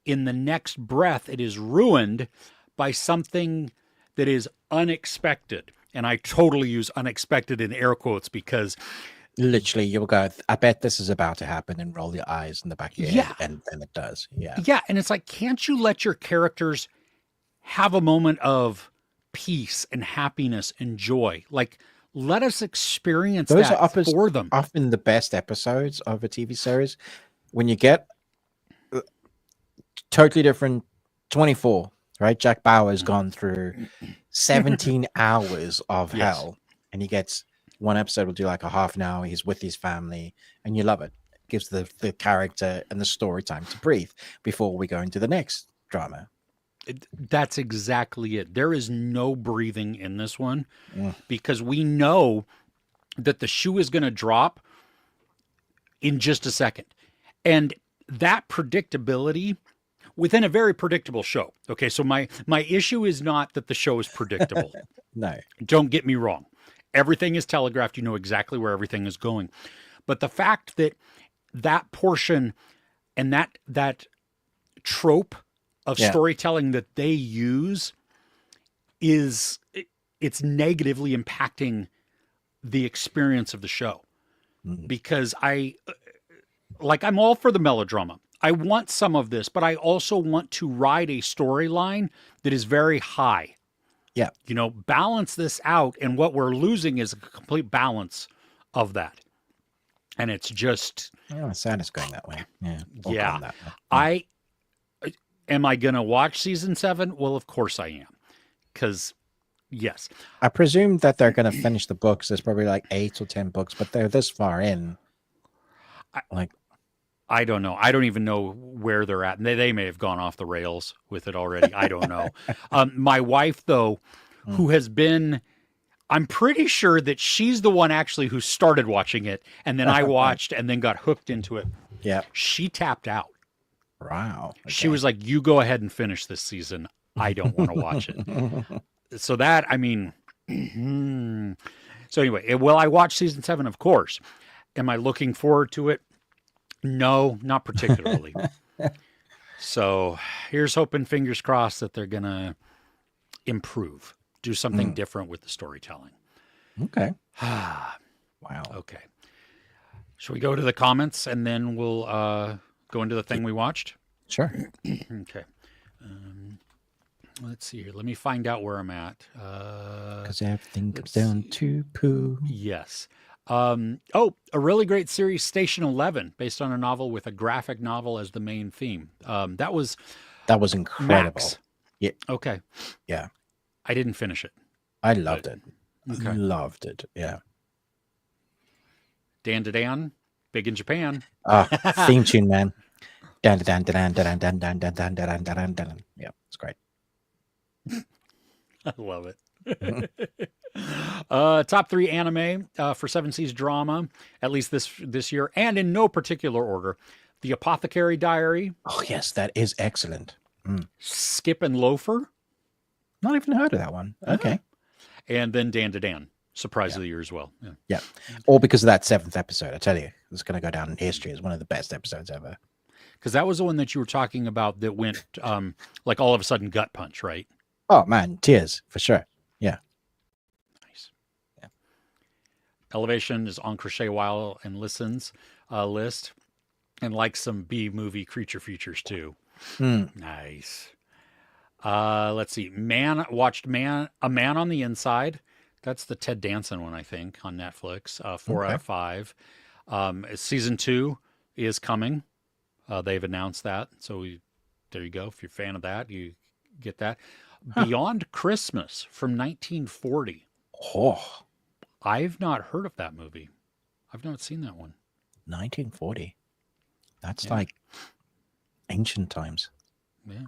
in the next breath, it is ruined by something that is unexpected. And I totally use unexpected in air quotes because literally you'll go, I bet this is about to happen, and roll your eyes in the back of your head, and then it does. Yeah. Yeah. And it's like, can't you let your characters have a moment of peace and happiness and joy? Like, let us experience those that are for them. Often the best episodes of a TV series, when you get totally different 24, right? Jack Bauer's gone through 17 hours of hell, and he gets one episode will do like a half an hour. He's with his family, and you love it. It gives the character and the story time to breathe before we go into the next drama. That's exactly it. There is no breathing in this one because we know that the shoe is going to drop in just a second. And that predictability within a very predictable show. Okay, so my issue is not that the show is predictable. No. Don't get me wrong. Everything is telegraphed. You know exactly where everything is going. But the fact that that portion and that trope of storytelling that they use it's negatively impacting the experience of the show. Because I'm all for the melodrama. I want some of this, but I also want to ride a storyline that is very high. Yeah. You know, balance this out. And what we're losing is a complete balance of that. And it's just. Oh, sad it's going that way. Yeah. Yeah. Am I going to watch season 7? Well, of course I am. Because, yes. I presume that they're going to finish the books. There's probably like 8 or 10 books, but they're this far in. I don't know. I don't even know where they're at. They may have gone off the rails with it already. I don't know. My wife, though, who has been, I'm pretty sure that she's the one actually who started watching it. And then I watched and then got hooked into it. Yeah. She tapped out. Wow. Okay. She was like, you go ahead and finish this season. I don't want to watch it. So that, I mean, so anyway, will I watch season 7? Of course. Am I looking forward to it? No, not particularly. So here's hoping, fingers crossed, that they're going to improve, do something different with the storytelling. Okay. Wow. Okay. Shall we go to the comments and then we'll go into the thing we watched? Sure. Okay. Let's see here. Let me find out where I'm at. Because everything comes down to poo. Yes. A really great series, Station 11, based on a novel with a graphic novel as the main theme. That was incredible. Max. Yeah. Okay. Yeah. I didn't finish it. I loved it. Okay. Loved it. Yeah. Dan to Dan, big in Japan. Theme tune, man. Dun, dun, dun, dun, dun, dun, dun, dun, dun, dun, dun, dun, dun. Yeah, it's great. I love it. Top 3 anime for 7 Seas drama, at least this year, and in no particular order. The Apothecary Diary. Oh yes, that is excellent. Skip and Loafer. Not even heard of that one. Okay. And then Dan to Dan. Surprise of the year as well. Yeah. All because of that 7th episode. I tell you, it's going to go down in history as one of the best episodes ever. Because that was the one that you were talking about that went like all of a sudden gut punch, right? Oh man, tears for sure. Yeah. Nice. Yeah. Elevation is on Crochet While and Listens list, and like some B movie creature features too. Nice. Let's see. Watched A Man on the Inside. That's the Ted Danson one, I think, on Netflix. 4 out of 5. Season 2 is coming. They've announced that. So there you go. If you're a fan of that, you get that. Beyond Christmas from 1940. Oh. I've not heard of that movie. I've not seen that one. 1940. That's like ancient times. Yeah.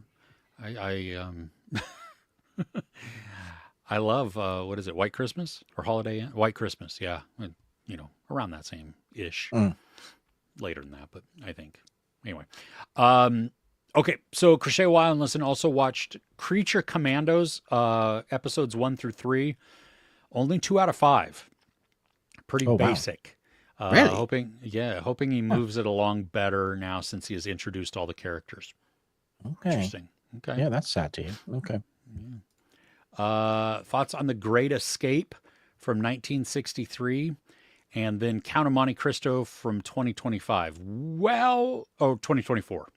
I love, what is it, White Christmas or Holiday Inn? White Christmas, yeah. You know, around that same-ish. Later than that, but I think. Anyway. Okay, so Crochet While and Listen also watched Creature Commandos, episodes 1 through 3. Only 2 out of 5. Pretty basic. Wow. Really? Hoping he moves it along better now since he has introduced all the characters. Okay. Interesting. Okay. Yeah, that's sad to hear. Okay. Thoughts on The Great Escape from 1963, and then Count of Monte Cristo from 2025. 2024.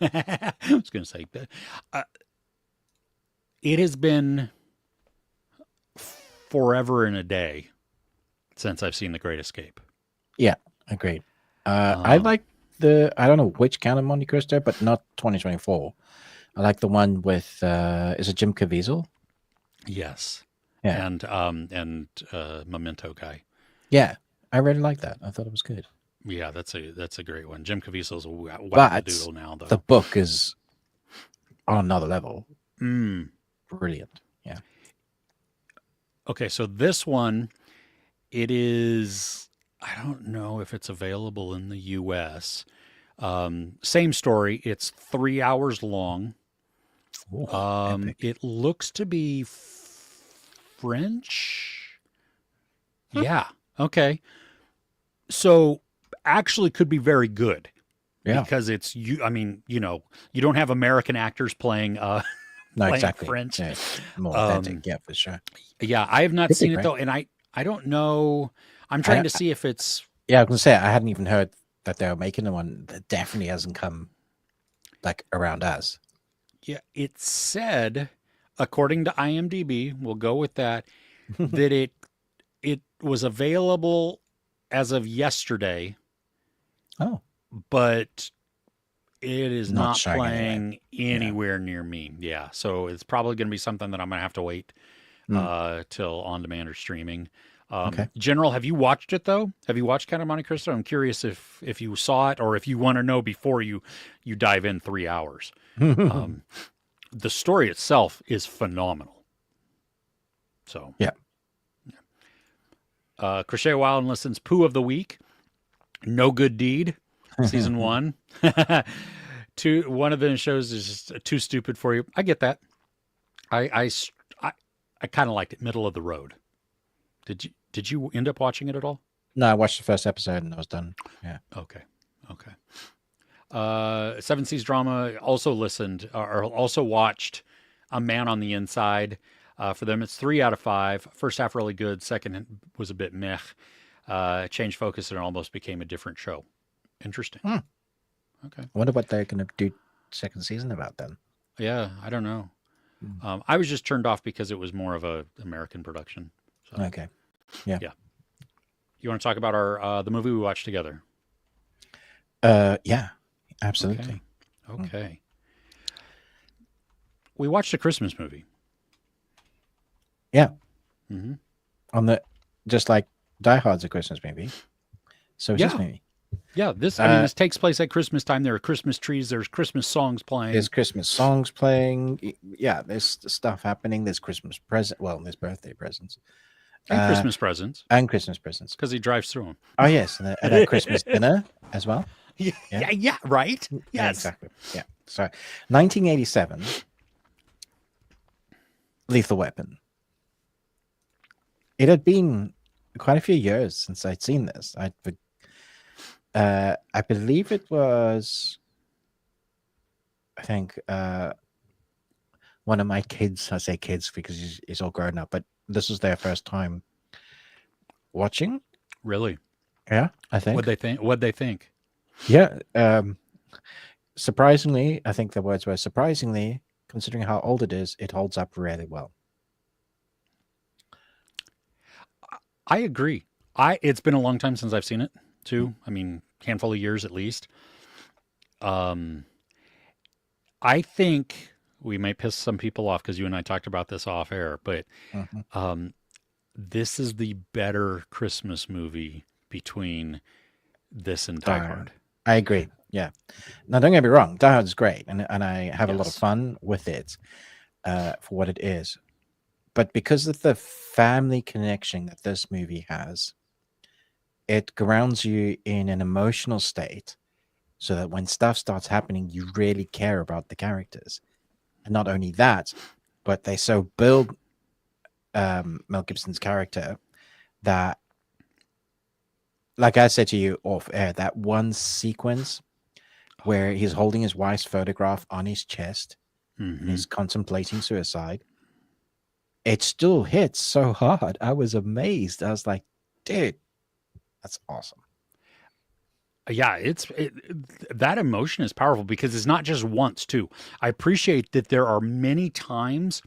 I was going to say, it has been forever and a day since I've seen The Great Escape. Yeah, agreed. I like I don't know which Count of Monte Cristo, but not 2024. I like the one with, is it Jim Caviezel? Yes. Yeah. And Memento guy. Yeah, I really like that. I thought it was good. Yeah, that's a great one. Jim Caviezel's a But doodle now, though. The book is on another level. Brilliant. Yeah. Okay, so this one, it is, I don't know if it's available in the U.S. Same story. It's 3 hours long. Ooh, it looks to be French. Yeah. Okay. So actually could be very good. Yeah. Because it's I mean, you know, you don't have American actors playing no, playing exactly. French. Yeah, more authentic, yeah, for sure. Yeah, I have not seen it though, and I don't know. I'm trying to see if it's. Yeah, I was gonna say I hadn't even heard that they were making the one. That definitely hasn't come like around us. Yeah, it said, according to IMDb, we'll go with that, that it was available as of yesterday. Oh, but it is not playing anywhere near me. Yeah, so it's probably going to be something that I'm going to have to wait till on demand or streaming. Okay. General, have you watched it though? Have you watched Count of Monte Cristo? I'm curious if you saw it or if you want to know before you dive in 3 hours. The story itself is phenomenal. So yeah. Crochet While and Listens Poo of the Week. No Good Deed. Season 1. 2. One of the shows is just too stupid for you. I get that. I kind of liked it. Middle of the road. Did you end up watching it at all? No, I watched the first episode and I was done. Yeah. Okay. 7 Seas Drama also also watched A Man on the Inside. For them, it's 3 out of 5. First half really good. Second was a bit meh. Changed focus and it almost became a different show. Interesting. Okay. I wonder what they're going to do second season about then. Yeah, I don't know. I was just turned off because it was more of a American production. So. Okay. Yeah. You want to talk about the movie we watched together? Yeah, absolutely. Okay. We watched a Christmas movie. Yeah. On just like Die Hard's a Christmas movie. So is this movie. Yeah, I mean, Uh, this takes place at Christmas time. There are Christmas trees. There's Christmas songs there's playing, Christmas songs playing. Yeah, there's stuff happening. There's Christmas present. Well, there's birthday presents. and Uh, Christmas presents and Christmas presents. because he drives through Oh yes, and a Christmas them. dinner as well. Yeah, Yeah, yeah, yeah, right. yeah, Yes. exactly. Yeah. So, 1987, Lethal Weapon. It had been quite a few years since I'd seen this. I believe it was. I think one of my kids. I say kids because he's all grown up, but this was their first time watching. Really? Yeah, I think. What'd they think? What'd they think? Yeah. Surprisingly, I think the words were surprisingly, considering how old it is, it holds up really well. I agree. It's been a long time since I've seen it too. I mean, handful of years at least. I think we might piss some people off because you and I talked about this off air, but Mhm. this is the better Christmas movie between this and Die Die Hard. Hard. I agree. Yeah. Now, don't get me wrong. Die Hard is great, and I have a lot of Yes. fun with it for what it is. But because of the family connection that this movie has, it grounds you in an emotional state so that when stuff starts happening, you really care about the characters. And not only that, but they so build Mel Gibson's character that, like I said to you off air, that one sequence where he's holding his wife's photograph on his chest and Mhm. he's contemplating suicide, it still hits so hard. I was amazed. I was like, dude, that's awesome. Yeah, that emotion is powerful because it's not just once too. I appreciate that there are many times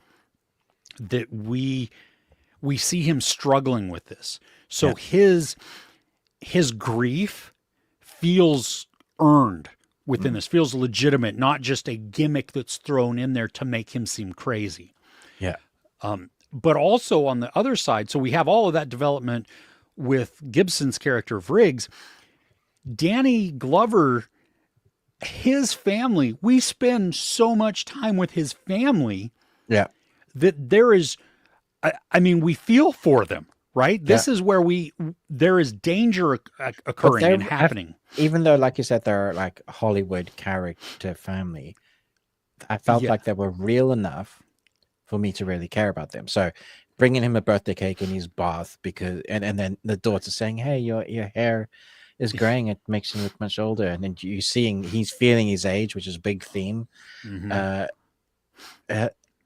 that we see him struggling with this. So Yeah. his grief feels earned within Mm. this, feels legitimate, not just a gimmick that's thrown in there to make him seem crazy. Yeah. But also on the other side, so we have all of that development with Gibson's character of Riggs. Danny Glover, his family, we spend so much time with his family Yeah. that there is, I mean, we feel for them, right? This Yeah. is where there is danger But occurring and happening. even though, like you said, they're like Hollywood character family, I felt Yeah. like they were real enough for me to really care about them. So bringing him a birthday cake in his bath and then the daughter saying, "Hey, your hair is graying. It makes you look much older." And then you seeing he's feeling his age, which is a big theme. Mhm.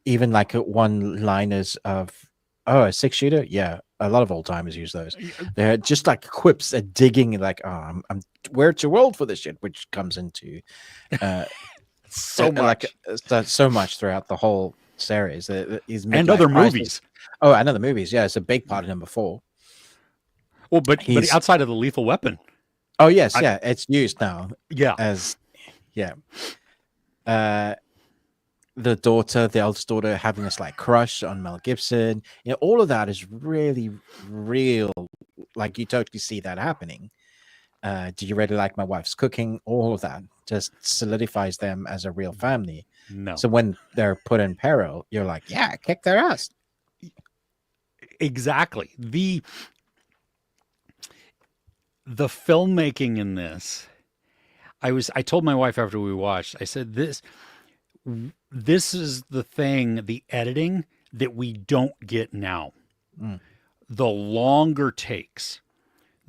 Even like one-liners of, "Oh, a six-shooter." Yeah, a lot of old timers use those. They're just like quips at digging, like, "Oh, we're too old for this shit," which comes into So like much. so much throughout the whole series. His And midlife other crisis. movies. Oh, and other movies. Yeah, it's a big part of number 4. Well, but He's outside of the Lethal Weapon, oh yes, I, yeah, it's used now yeah, as yeah. The daughter, the eldest daughter, having this like crush on Mel Gibson. You know, all of that is really real. Like you totally see that happening. Do you really like my wife's cooking? All of that just solidifies them as a real family. no, So when they're put in peril, you're like, yeah, kick their ass. exactly. The filmmaking in this, I told my wife after we watched, I said this is the thing, the editing that we don't get now. Mm. The longer takes,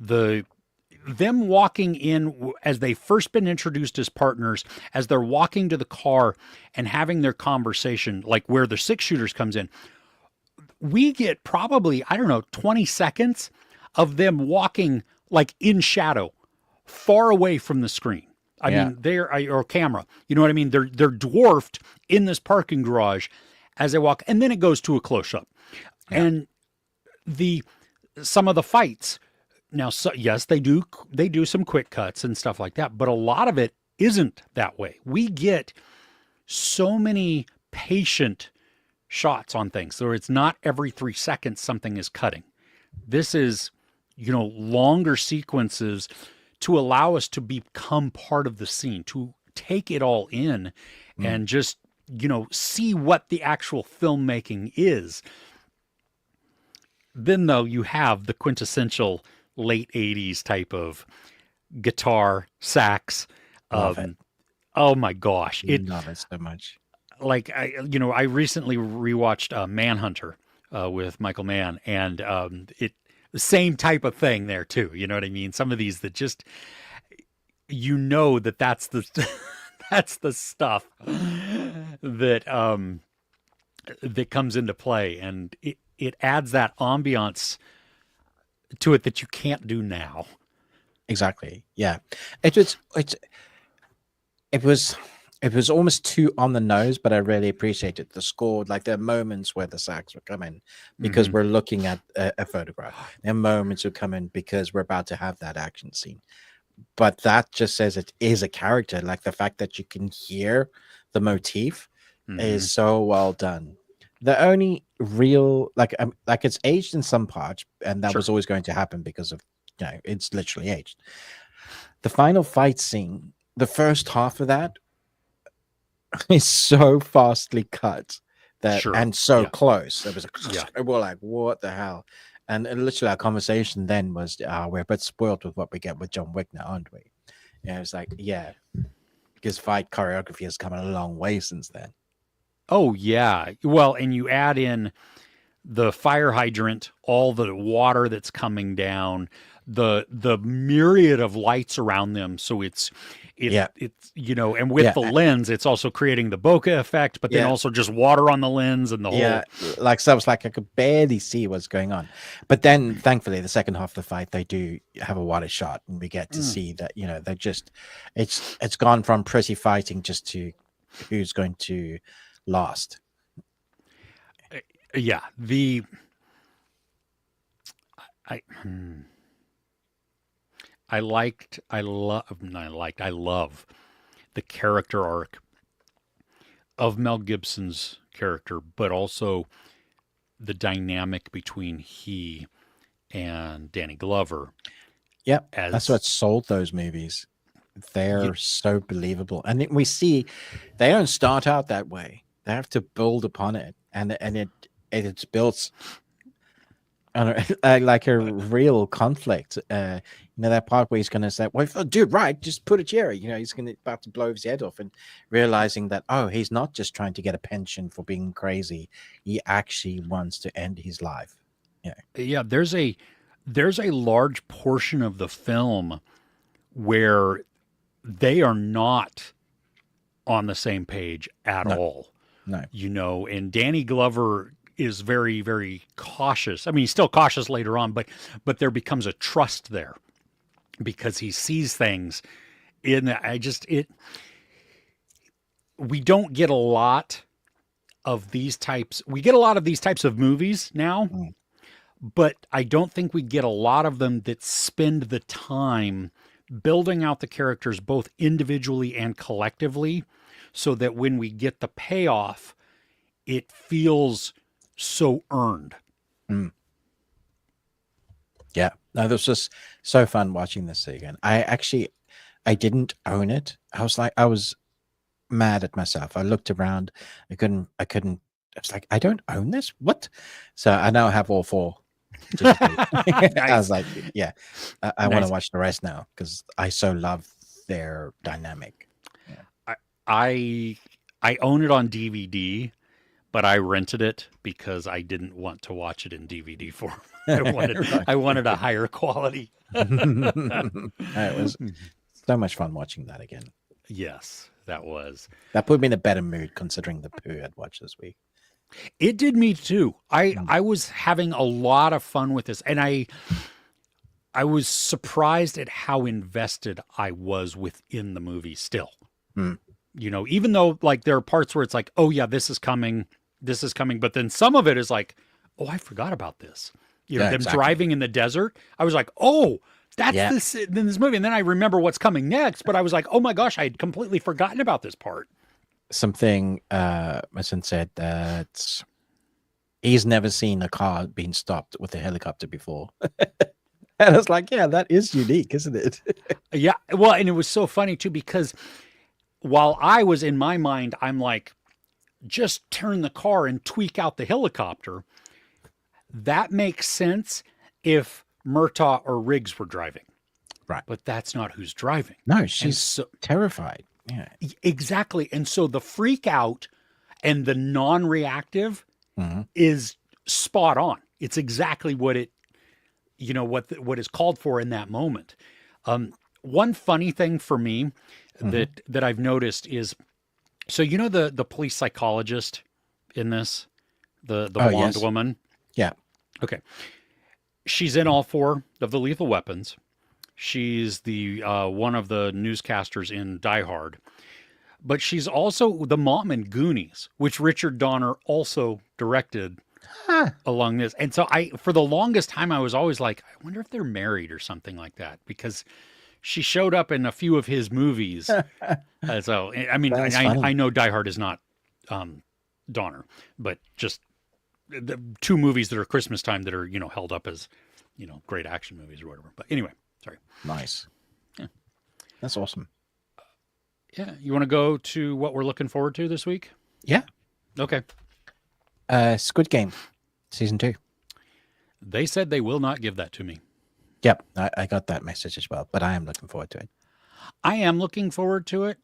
them walking in as they first been introduced as partners, as they're walking to the car and having their conversation, like where the six shooters comes in, we get probably, I don't know, 20 seconds of them walking like in shadow, far away from the screen. I Yeah. mean, or camera. You know what I mean? They're dwarfed in this parking garage as they walk, and then it goes to a close up. Yeah. And some of the fights. Now, so, yes, they do some quick cuts and stuff like that, but a lot of it isn't that way. We get so many patient shots on things, so it's not every 3 seconds something is cutting. This is, longer sequences to allow us to become part of the scene, to take it all in Mm. and just, see what the actual filmmaking is. Then, though, you have the quintessential late 80s type of guitar, sax. Love it. Um, oh my gosh. Love it so much. Like, I recently rewatched Manhunter with Michael Mann, and the same type of thing there, too. You know what I mean? Some of these that just, that's the, that's the stuff that, that comes into play, and it adds that ambiance to it that you can't do now. Exactly. Yeah. It was it was it was almost too on the nose, but I really appreciated the score. Like there are moments where the sax would come in because Mhm. we're looking at a photograph. There are moments would come in because we're about to have that action scene. But that just says it is a character. Like the fact that you can hear the motif Mhm. is so well done. The only real like it's aged in some parts, and that Sure. was always going to happen because of it's literally aged. The final fight scene, the first half of that is so fastly cut that Sure. and so Yeah. close. It was Yeah. we're like, what the hell? And literally our conversation then was we're a bit spoiled with what we get with John Wick now, aren't we? Yeah, it's like, yeah, because fight choreography has come a long way since then. Oh yeah. Well, and you add in the fire hydrant, all the water that's coming down, the myriad of lights around them. So Yeah, it's and with yeah, the lens, it's also creating the bokeh effect, but then yeah, also just water on the lens and the yeah. whole. Like so, I was like, I could barely see what's going on, but then thankfully, the second half of the fight, they do have a wider shot, and we get to Mm. see that they're just it's gone from pretty fighting just to who's going to last. Yeah, I hmm. I liked I love not I love the character arc of Mel Gibson's character, but also the dynamic between he and Danny Glover. Yep, that's As what sold those movies. y- They're so believable, and we see they don't start out that way. They have to build upon it, and it's built on like a real conflict. That part where he's going to say, "Well, if I do it right, just put a chair." He's going to about to blow his head off, and realizing that he's not just trying to get a pension for being crazy. He actually wants to end his life. Yeah, yeah, there's a large portion of the film where they are not on the same page at no, all. no, And Danny Glover is very, very cautious. I mean, he's still cautious later on, but there becomes a trust there because he sees things in we don't get a lot of these types. We get a lot of these types of movies now, mm, but I don't think we get a lot of them that spend the time building out the characters both individually and collectively so that when we get the payoff, it feels so earned. mm. Yeah. No, this was so fun watching this again. I didn't own it. I was mad at myself. I looked around. I couldn't. I was like, I don't own this. What? So I now have all four digitally. I was Nice. like, yeah, I want to Nice. watch the rest now because I so love their dynamic. Yeah. I I I own it on DVD, but I rented it because I didn't want to watch it in DVD form. I wanted Right. I wanted a higher quality. It was so much fun watching that again. Yes, that was. That put me in a better mood considering the poo I'd watched this week. It did me too. I Mm, I was having a lot of fun with this, and I was surprised at how invested I was within the movie still. mm. Even though like there are parts where it's like, "Oh yeah, this is coming," but then some of it is like, "Oh, I forgot about this." Yeah, Them exactly. driving in the desert. I was like, "Oh, that's Yeah. this in this movie." And then I remember what's coming next, but I was like, "Oh my gosh, I had completely forgotten about this part." Something my son said that he's never seen a car being stopped with a helicopter before. And I was like, yeah, that is unique, isn't it? Yeah. Well, and it was so funny too, because while I was in my mind, I'm like, just turn the car and tweak out the helicopter. That makes sense if Murtaugh or Riggs were driving. Right. But that's not who's driving. No, she's terrified. Yeah. Exactly. And so the freak out and the non-reactive is spot on. It's exactly what it, what is called for in that moment. One funny thing for me that I've noticed is, so the police psychologist in this, the blonde woman. Yeah. Okay. She's in all 4 of the Lethal Weapons. She's the one of the newscasters in Die Hard. But she's also the mom in Goonies, which Richard Donner also directed along this. And so for the longest time, I was always like, I wonder if they're married or something like that, because she showed up in a few of his movies. So, I mean, I know Die Hard is not Donner, but just the 2 movies that are Christmas time that are, held up as, great action movies or whatever. But anyway, sorry. Nice. Yeah. That's awesome. Yeah. You want to go to what we're looking forward to this week? Yeah. Okay. Squid Game, season 2. They said they will not give that to me. Yep. I got that message as well, but I am looking forward to it. I am looking forward to it.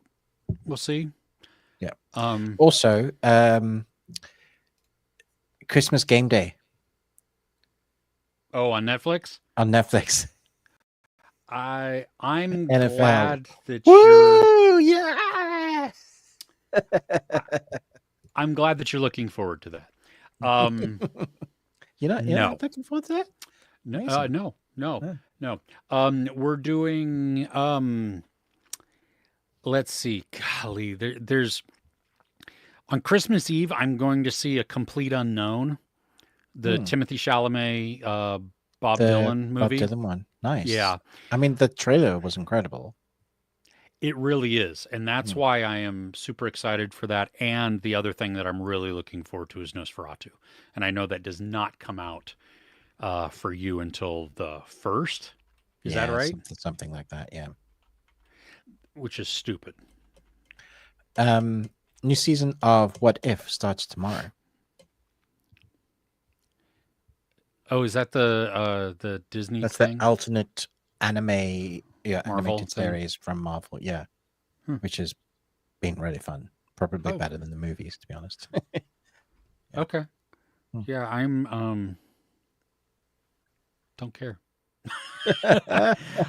We'll see. Yeah. Also, Christmas Game Day. Oh, on Netflix? On Netflix. I'm NFL. Glad that Woo! Yes! I'm glad that you're looking forward to that. You're not looking forward to that? No. We're doing let's see. Golly, there's on Christmas Eve, I'm going to see A Complete Unknown, the Timothy Chalamet, Bob Dylan movie. Bob Dylan one. Nice. Yeah. I mean, the trailer was incredible. It really is. And that's why I am super excited for that. And the other thing that I'm really looking forward to is Nosferatu. And I know that does not come out for you until the 1st. Is that right? Something like that, yeah. Which is stupid. New season of What If starts tomorrow. Oh, is that the Disney That's thing? the alternate animated Marvel series from Marvel, yeah. Which has been really fun. Probably better than the movies, to be honest. Yeah. Okay. Yeah, I'm don't care.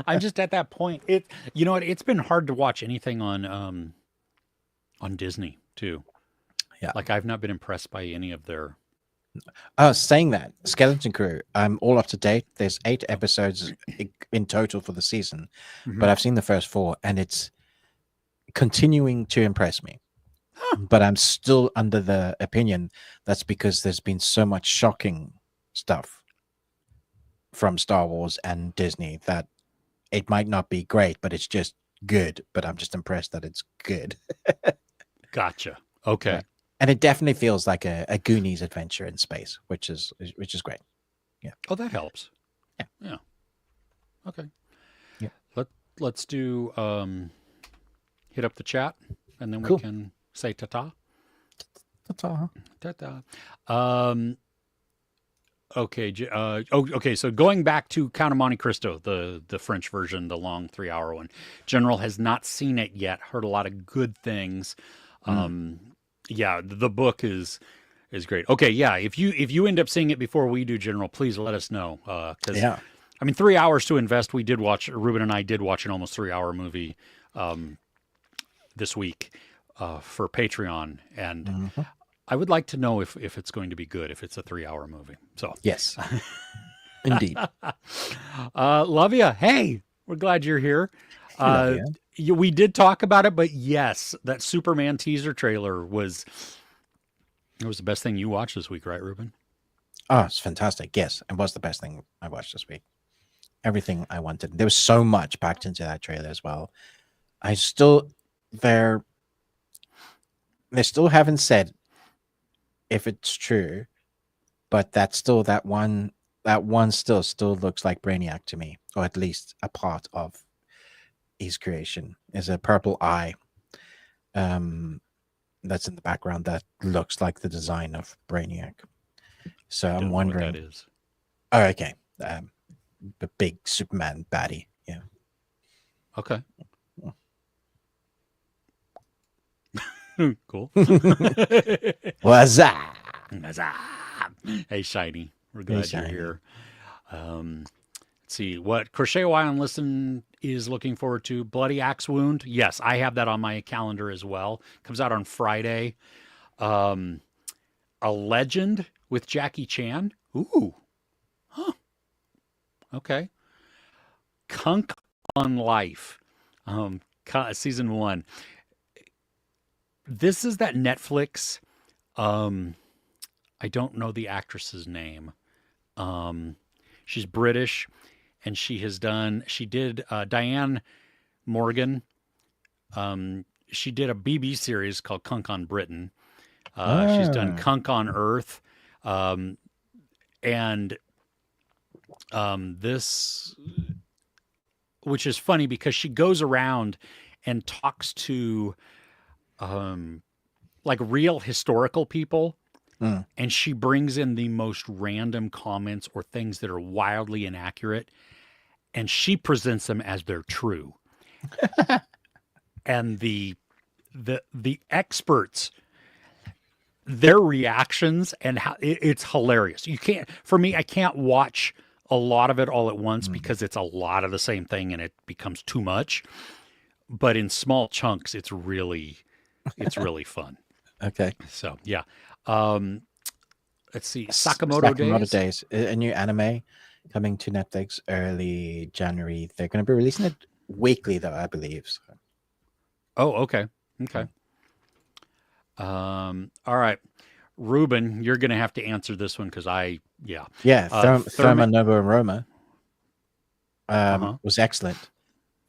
I'm just at that point. It's been hard to watch anything on Disney too. Yeah. Like I've not been impressed by any of their saying that, Skeleton Crew, I'm all up to date. There's 8 episodes in total for the season, but I've seen the first 4 and it's continuing to impress me. But I'm still under the opinion that's because there's been so much shocking stuff from Star Wars and Disney that it might not be great, but it's just good. But I'm just impressed that it's good. Gotcha. Okay. Yeah. And it definitely feels like a Goonies adventure in space, which is great. Yeah. Oh, that helps. Yeah. Okay. Yeah. Let's do hit up the chat and then we can say ta-ta. Ta-ta. Ta-ta. Okay. Okay. So going back to Count of Monte Cristo, the French version, the long 3-hour one. General has not seen it yet. Heard a lot of good things. Yeah, the book is great. Okay, yeah. If you end up seeing it before we do, General, please let us know. Because I mean, 3 hours to invest. We did watch. Ruben and I did watch an almost 3-hour movie this week for Patreon, and I would like to know if it's going to be good. If it's a 3-hour movie. So yes, indeed. Love you. Hey, we're glad you're here. We did talk about it, but yes, that Superman teaser trailer was the best thing you watched this week, right, Ruben? Oh, it's fantastic. Yes, it was the best thing I watched this week. Everything I wanted. There was so much packed into that trailer as well. They still haven't said if it's true, but that's still that one that one still looks like Brainiac to me, or at least a part of his creation. Is a purple eye. That's in the background that looks like the design of Brainiac. So I'm wondering what that is. Oh, okay. The big Superman baddie. Yeah. Okay. Cool. What's that? Hey, Shiny. We're glad you're here. Let's see what Crochet Why on Listen is looking forward to. Bloody Axe Wound. Yes, I have that on my calendar as well. Comes out on Friday. A Legend with Jackie Chan. Ooh. Huh. Okay. Kunk on Life. Season 1. This is that Netflix. I don't know the actress's name. She's British, and she did Diane Morgan. She did a BB series called Kunk on Britain. She's done Kunk on Earth. And this, which is funny because she goes around and talks to like real historical people. And she brings in the most random comments or things that are wildly inaccurate, and she presents them as they're true. And the experts, their reactions and how it's hilarious. You can't, for me, I can't watch a lot of it all at once because it's a lot of the same thing and it becomes too much. But in small chunks, it's really fun. Okay. So yeah. Let's see. Sakamoto Days, a new anime coming to Netflix early January. They're going to be releasing it weekly, though, I believe. So. Oh, okay. Okay. All right. Ruben, you're going to have to answer this one because Therma Nova Roma was excellent.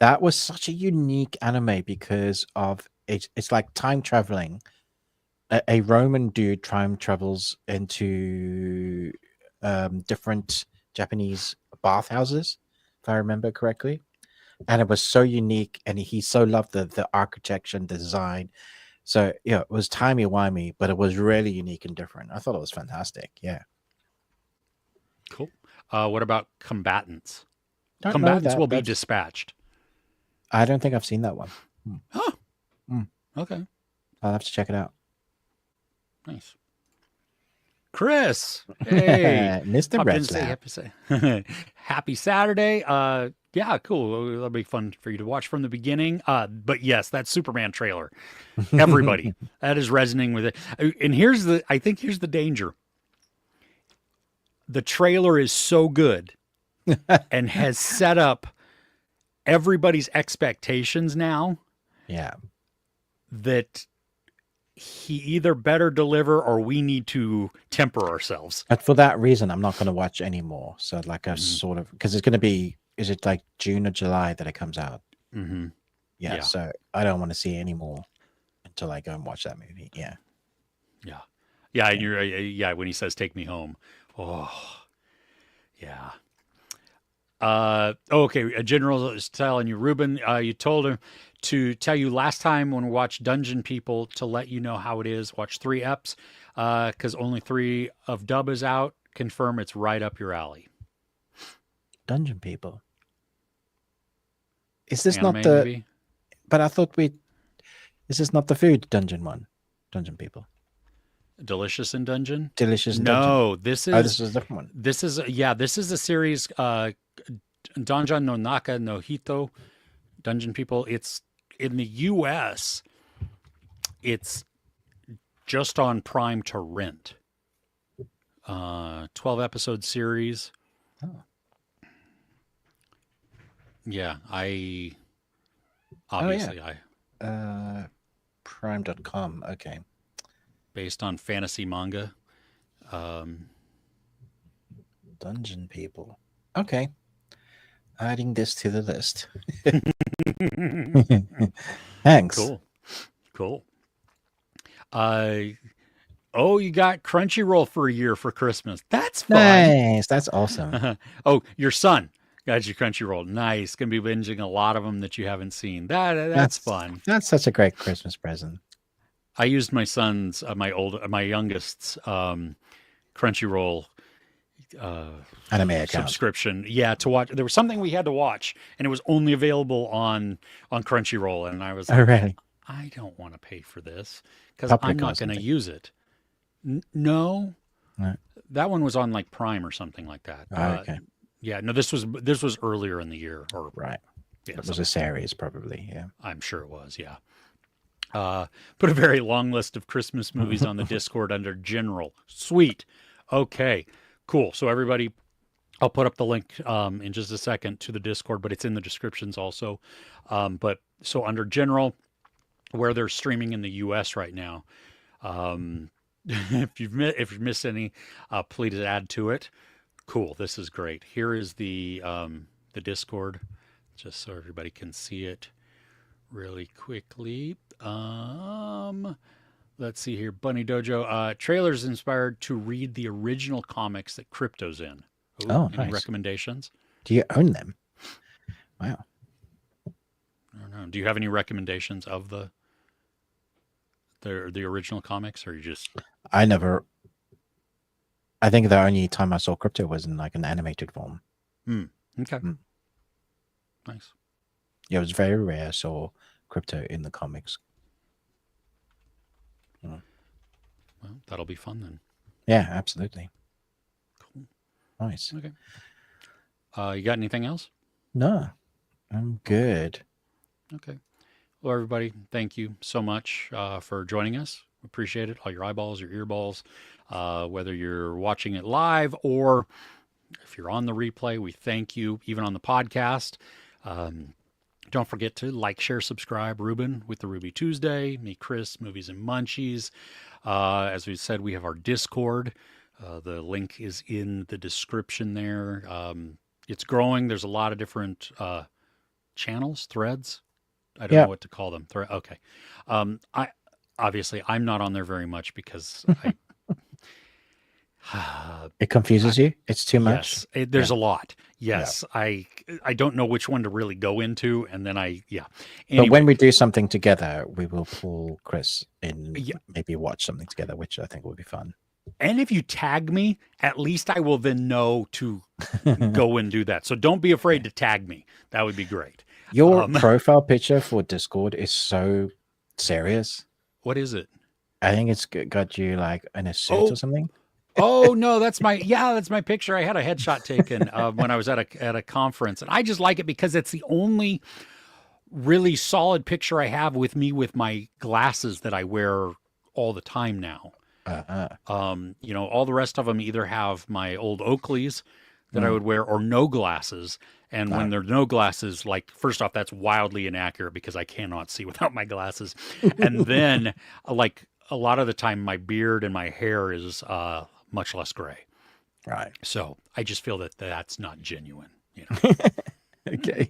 That was such a unique anime because of it's like time traveling. A Roman dude time travels into different Japanese bathhouses, if I remember correctly. And it was so unique, and he so loved the architecture and design. So, yeah, it was timey-wimey, but it was really unique and different. I thought it was fantastic, yeah. Cool. What about Combatants? Combatants will be dispatched. I don't think I've seen that one. Huh. Okay. I'll have to check it out. Nice. Chris, hey, Mr. Red happy Saturday. Yeah, cool. That'll be fun for you to watch from the beginning. But yes, that Superman trailer, everybody, that is resonating with it. And I think here's the danger. The trailer is so good and has set up everybody's expectations now. Yeah. That he either better deliver or we need to temper ourselves. But for that reason, I'm not going to watch anymore. So like a sort of, because it's going to be, is it like June or July that it comes out? Mm-hmm. Yeah. So I don't want to see any more until I go and watch that movie. Yeah. Yeah. Yeah. And you're, when he says, "Take me home." Oh, yeah. Okay. A general is telling you, Ruben, you told him to tell you last time when we watched Dungeon People to let you know how it is. Watch 3 eps because only 3 of dub is out. Confirm it's right up your alley. Dungeon People. Is this Anime not the? Movie? But I thought Is this not the food dungeon one? Dungeon People. Delicious in Dungeon. Delicious. In no, Dungeon. this is. Oh, this is a different one. This is This is a series. Donjon no Naka no Hito. Dungeon People. It's in the U.S. It's just on Prime to rent. 12 episode series. Oh. Yeah, Prime.com. Okay. Based on fantasy manga. Dungeon People. Okay. Adding this to the list. Thanks. Cool. Oh, you got Crunchyroll for a year for Christmas. That's fun. Nice. That's awesome. Oh, your son got you Crunchyroll. Nice. Gonna be binging a lot of them that you haven't seen. That's fun. That's such a great Christmas present. I used my son's, my youngest's Crunchyroll Anime account. subscription. Yeah, to watch. There was something we had to watch, and it was only available on Crunchyroll, and I was Oh, like, really? I don't want to pay for this because Paprika I'm or not going to something. use it. No, No. that one was on like Prime or something like that. Oh, okay. Yeah, no, this was earlier in the year, or Right. yeah, It was a series, probably. Yeah. I'm sure it was. Yeah. Put a very long list of Christmas movies on the Discord under General. Sweet. Okay. Cool. So everybody, I'll put up the link in just a second to the Discord, but it's in the descriptions also. But so under General, where they're streaming in the U.S. right now, if you've missed any, please add to it. Cool. This is great. Here is the Discord, just so everybody can see it really quickly. Let's see here. Bunny Dojo. Trailers inspired to read the original comics that Crypto's in. Ooh, Oh, any nice. recommendations? Do you own them? Wow. I don't know. Do you have any recommendations of the original comics, or you just I think the only time I saw Crypto was in like an animated form. okay? Mm. Nice. Yeah, it was very rare I saw Crypto in the comics. Well, that'll be fun then. Yeah, absolutely. Cool. Nice. Okay. You got anything else? No, I'm good. Okay. Well, everybody, thank you so much for joining us. Appreciate it. All your eyeballs, your earballs, whether you're watching it live or if you're on the replay, we thank you. Even on the podcast, don't forget to like, share, subscribe. Ruben with the Ruby Tuesday, me, Chris, Movies and Munchies. As we said, we have our Discord. The link is in the description there. It's growing. There's a lot of different channels, threads. I don't know what to call them. Okay. I'm not on there very much because It confuses you. It's too much. Yes, there's a lot. Yes, yeah. I don't know which one to really go into, and then Anyway, but when we do something together, we will pull Chris in, maybe watch something together, which I think will be fun. And if you tag me, at least I will then know to go and do that. So don't be afraid to tag me. That would be great. Your profile picture for Discord is so serious. What is it? I think it's got you like in a suit or something. Oh no, that's my picture. I had a headshot taken when I was at a conference, and I just like it because it's the only really solid picture I have with me with my glasses that I wear all the time now. All the rest of them either have my old Oakleys that I would wear or no glasses. And when there are no glasses, like, first off, that's wildly inaccurate because I cannot see without my glasses. And then, like, a lot of the time, my beard and my hair is much less gray. Right. So I just feel that that's not genuine. Okay.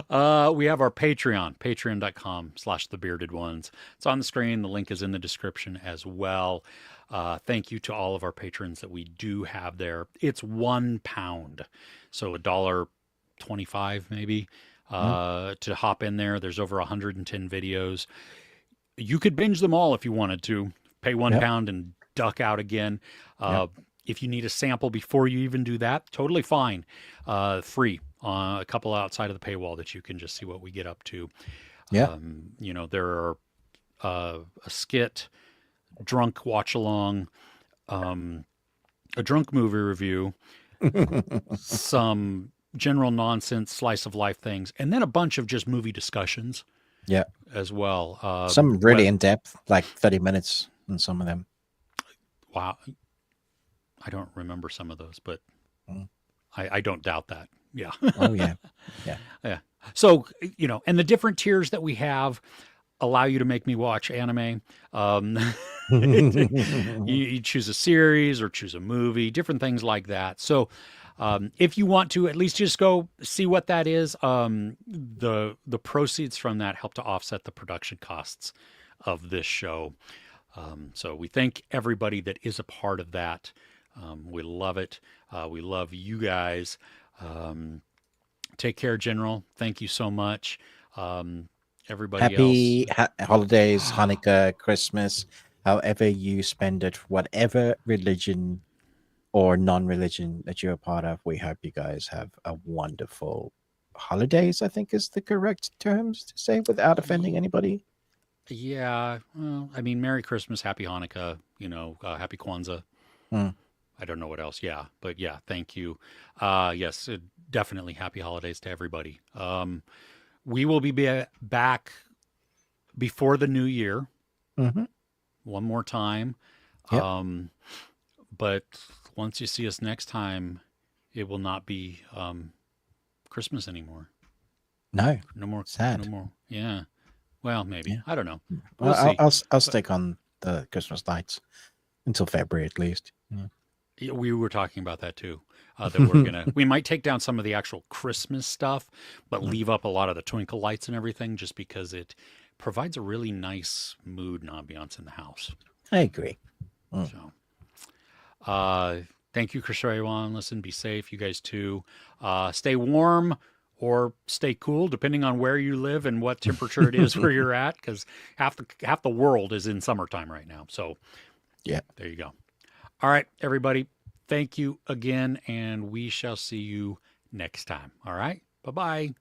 We have our Patreon, patreon.com/thebeardedones. It's on the screen. The link is in the description as well. Thank you to all of our patrons that we do have there. It's £1, so $1.25 maybe to hop in there. There's over 110 videos. You could binge them all if you wanted to. Pay £1 and duck out again. If you need a sample before you even do that, totally fine. Free. A couple outside of the paywall that you can just see what we get up to. Yeah. There are a skit, drunk watch along, a drunk movie review, some general nonsense slice of life things, and then a bunch of just movie discussions. Yeah. As well. Some really in depth, like 30 minutes in some of them. Wow. I don't remember some of those, but I don't doubt that. Yeah. Oh, yeah. Yeah. Yeah. So, and the different tiers that we have allow you to make me watch anime. You choose a series or choose a movie, different things like that. So, if you want to at least just go see what that is, the proceeds from that help to offset the production costs of this show. So we thank everybody that is a part of that. We love it. We love you guys. Um, Take care, General. Thank you so much. Everybody else. Happy holidays, Hanukkah, Christmas, however you spend it, whatever religion or non-religion that you're a part of. We hope you guys have a wonderful holidays, I think is the correct terms to say without offending anybody. Yeah. Well, I mean, Merry Christmas, Happy Hanukkah, Happy Kwanzaa. Mm. I don't know what else. Yeah. But yeah, thank you. Yes, definitely happy holidays to everybody. We will be back before the new year Hmm. one more time. Yep. Um, but once you see us next time, it will not be Christmas anymore. No, No more. No sad. more. Yeah. Well, maybe. Yeah. I don't know. Well, We'll see. I'll But stick on the Christmas lights until February at least. Yeah. yeah, we were talking about that too. That we might take down some of the actual Christmas stuff, but Mm. leave up a lot of the twinkle lights and everything just because it provides a really nice mood and ambiance in the house. I agree. Mm. So, thank you, Chris everyone. Listen, be safe. You guys too. Stay warm or stay cool, depending on where you live and what temperature it is where you're at, because half the world is in summertime right now. So, Yeah. there you go. All right, everybody. Thank you again, and we shall see you next time. All right. Bye bye.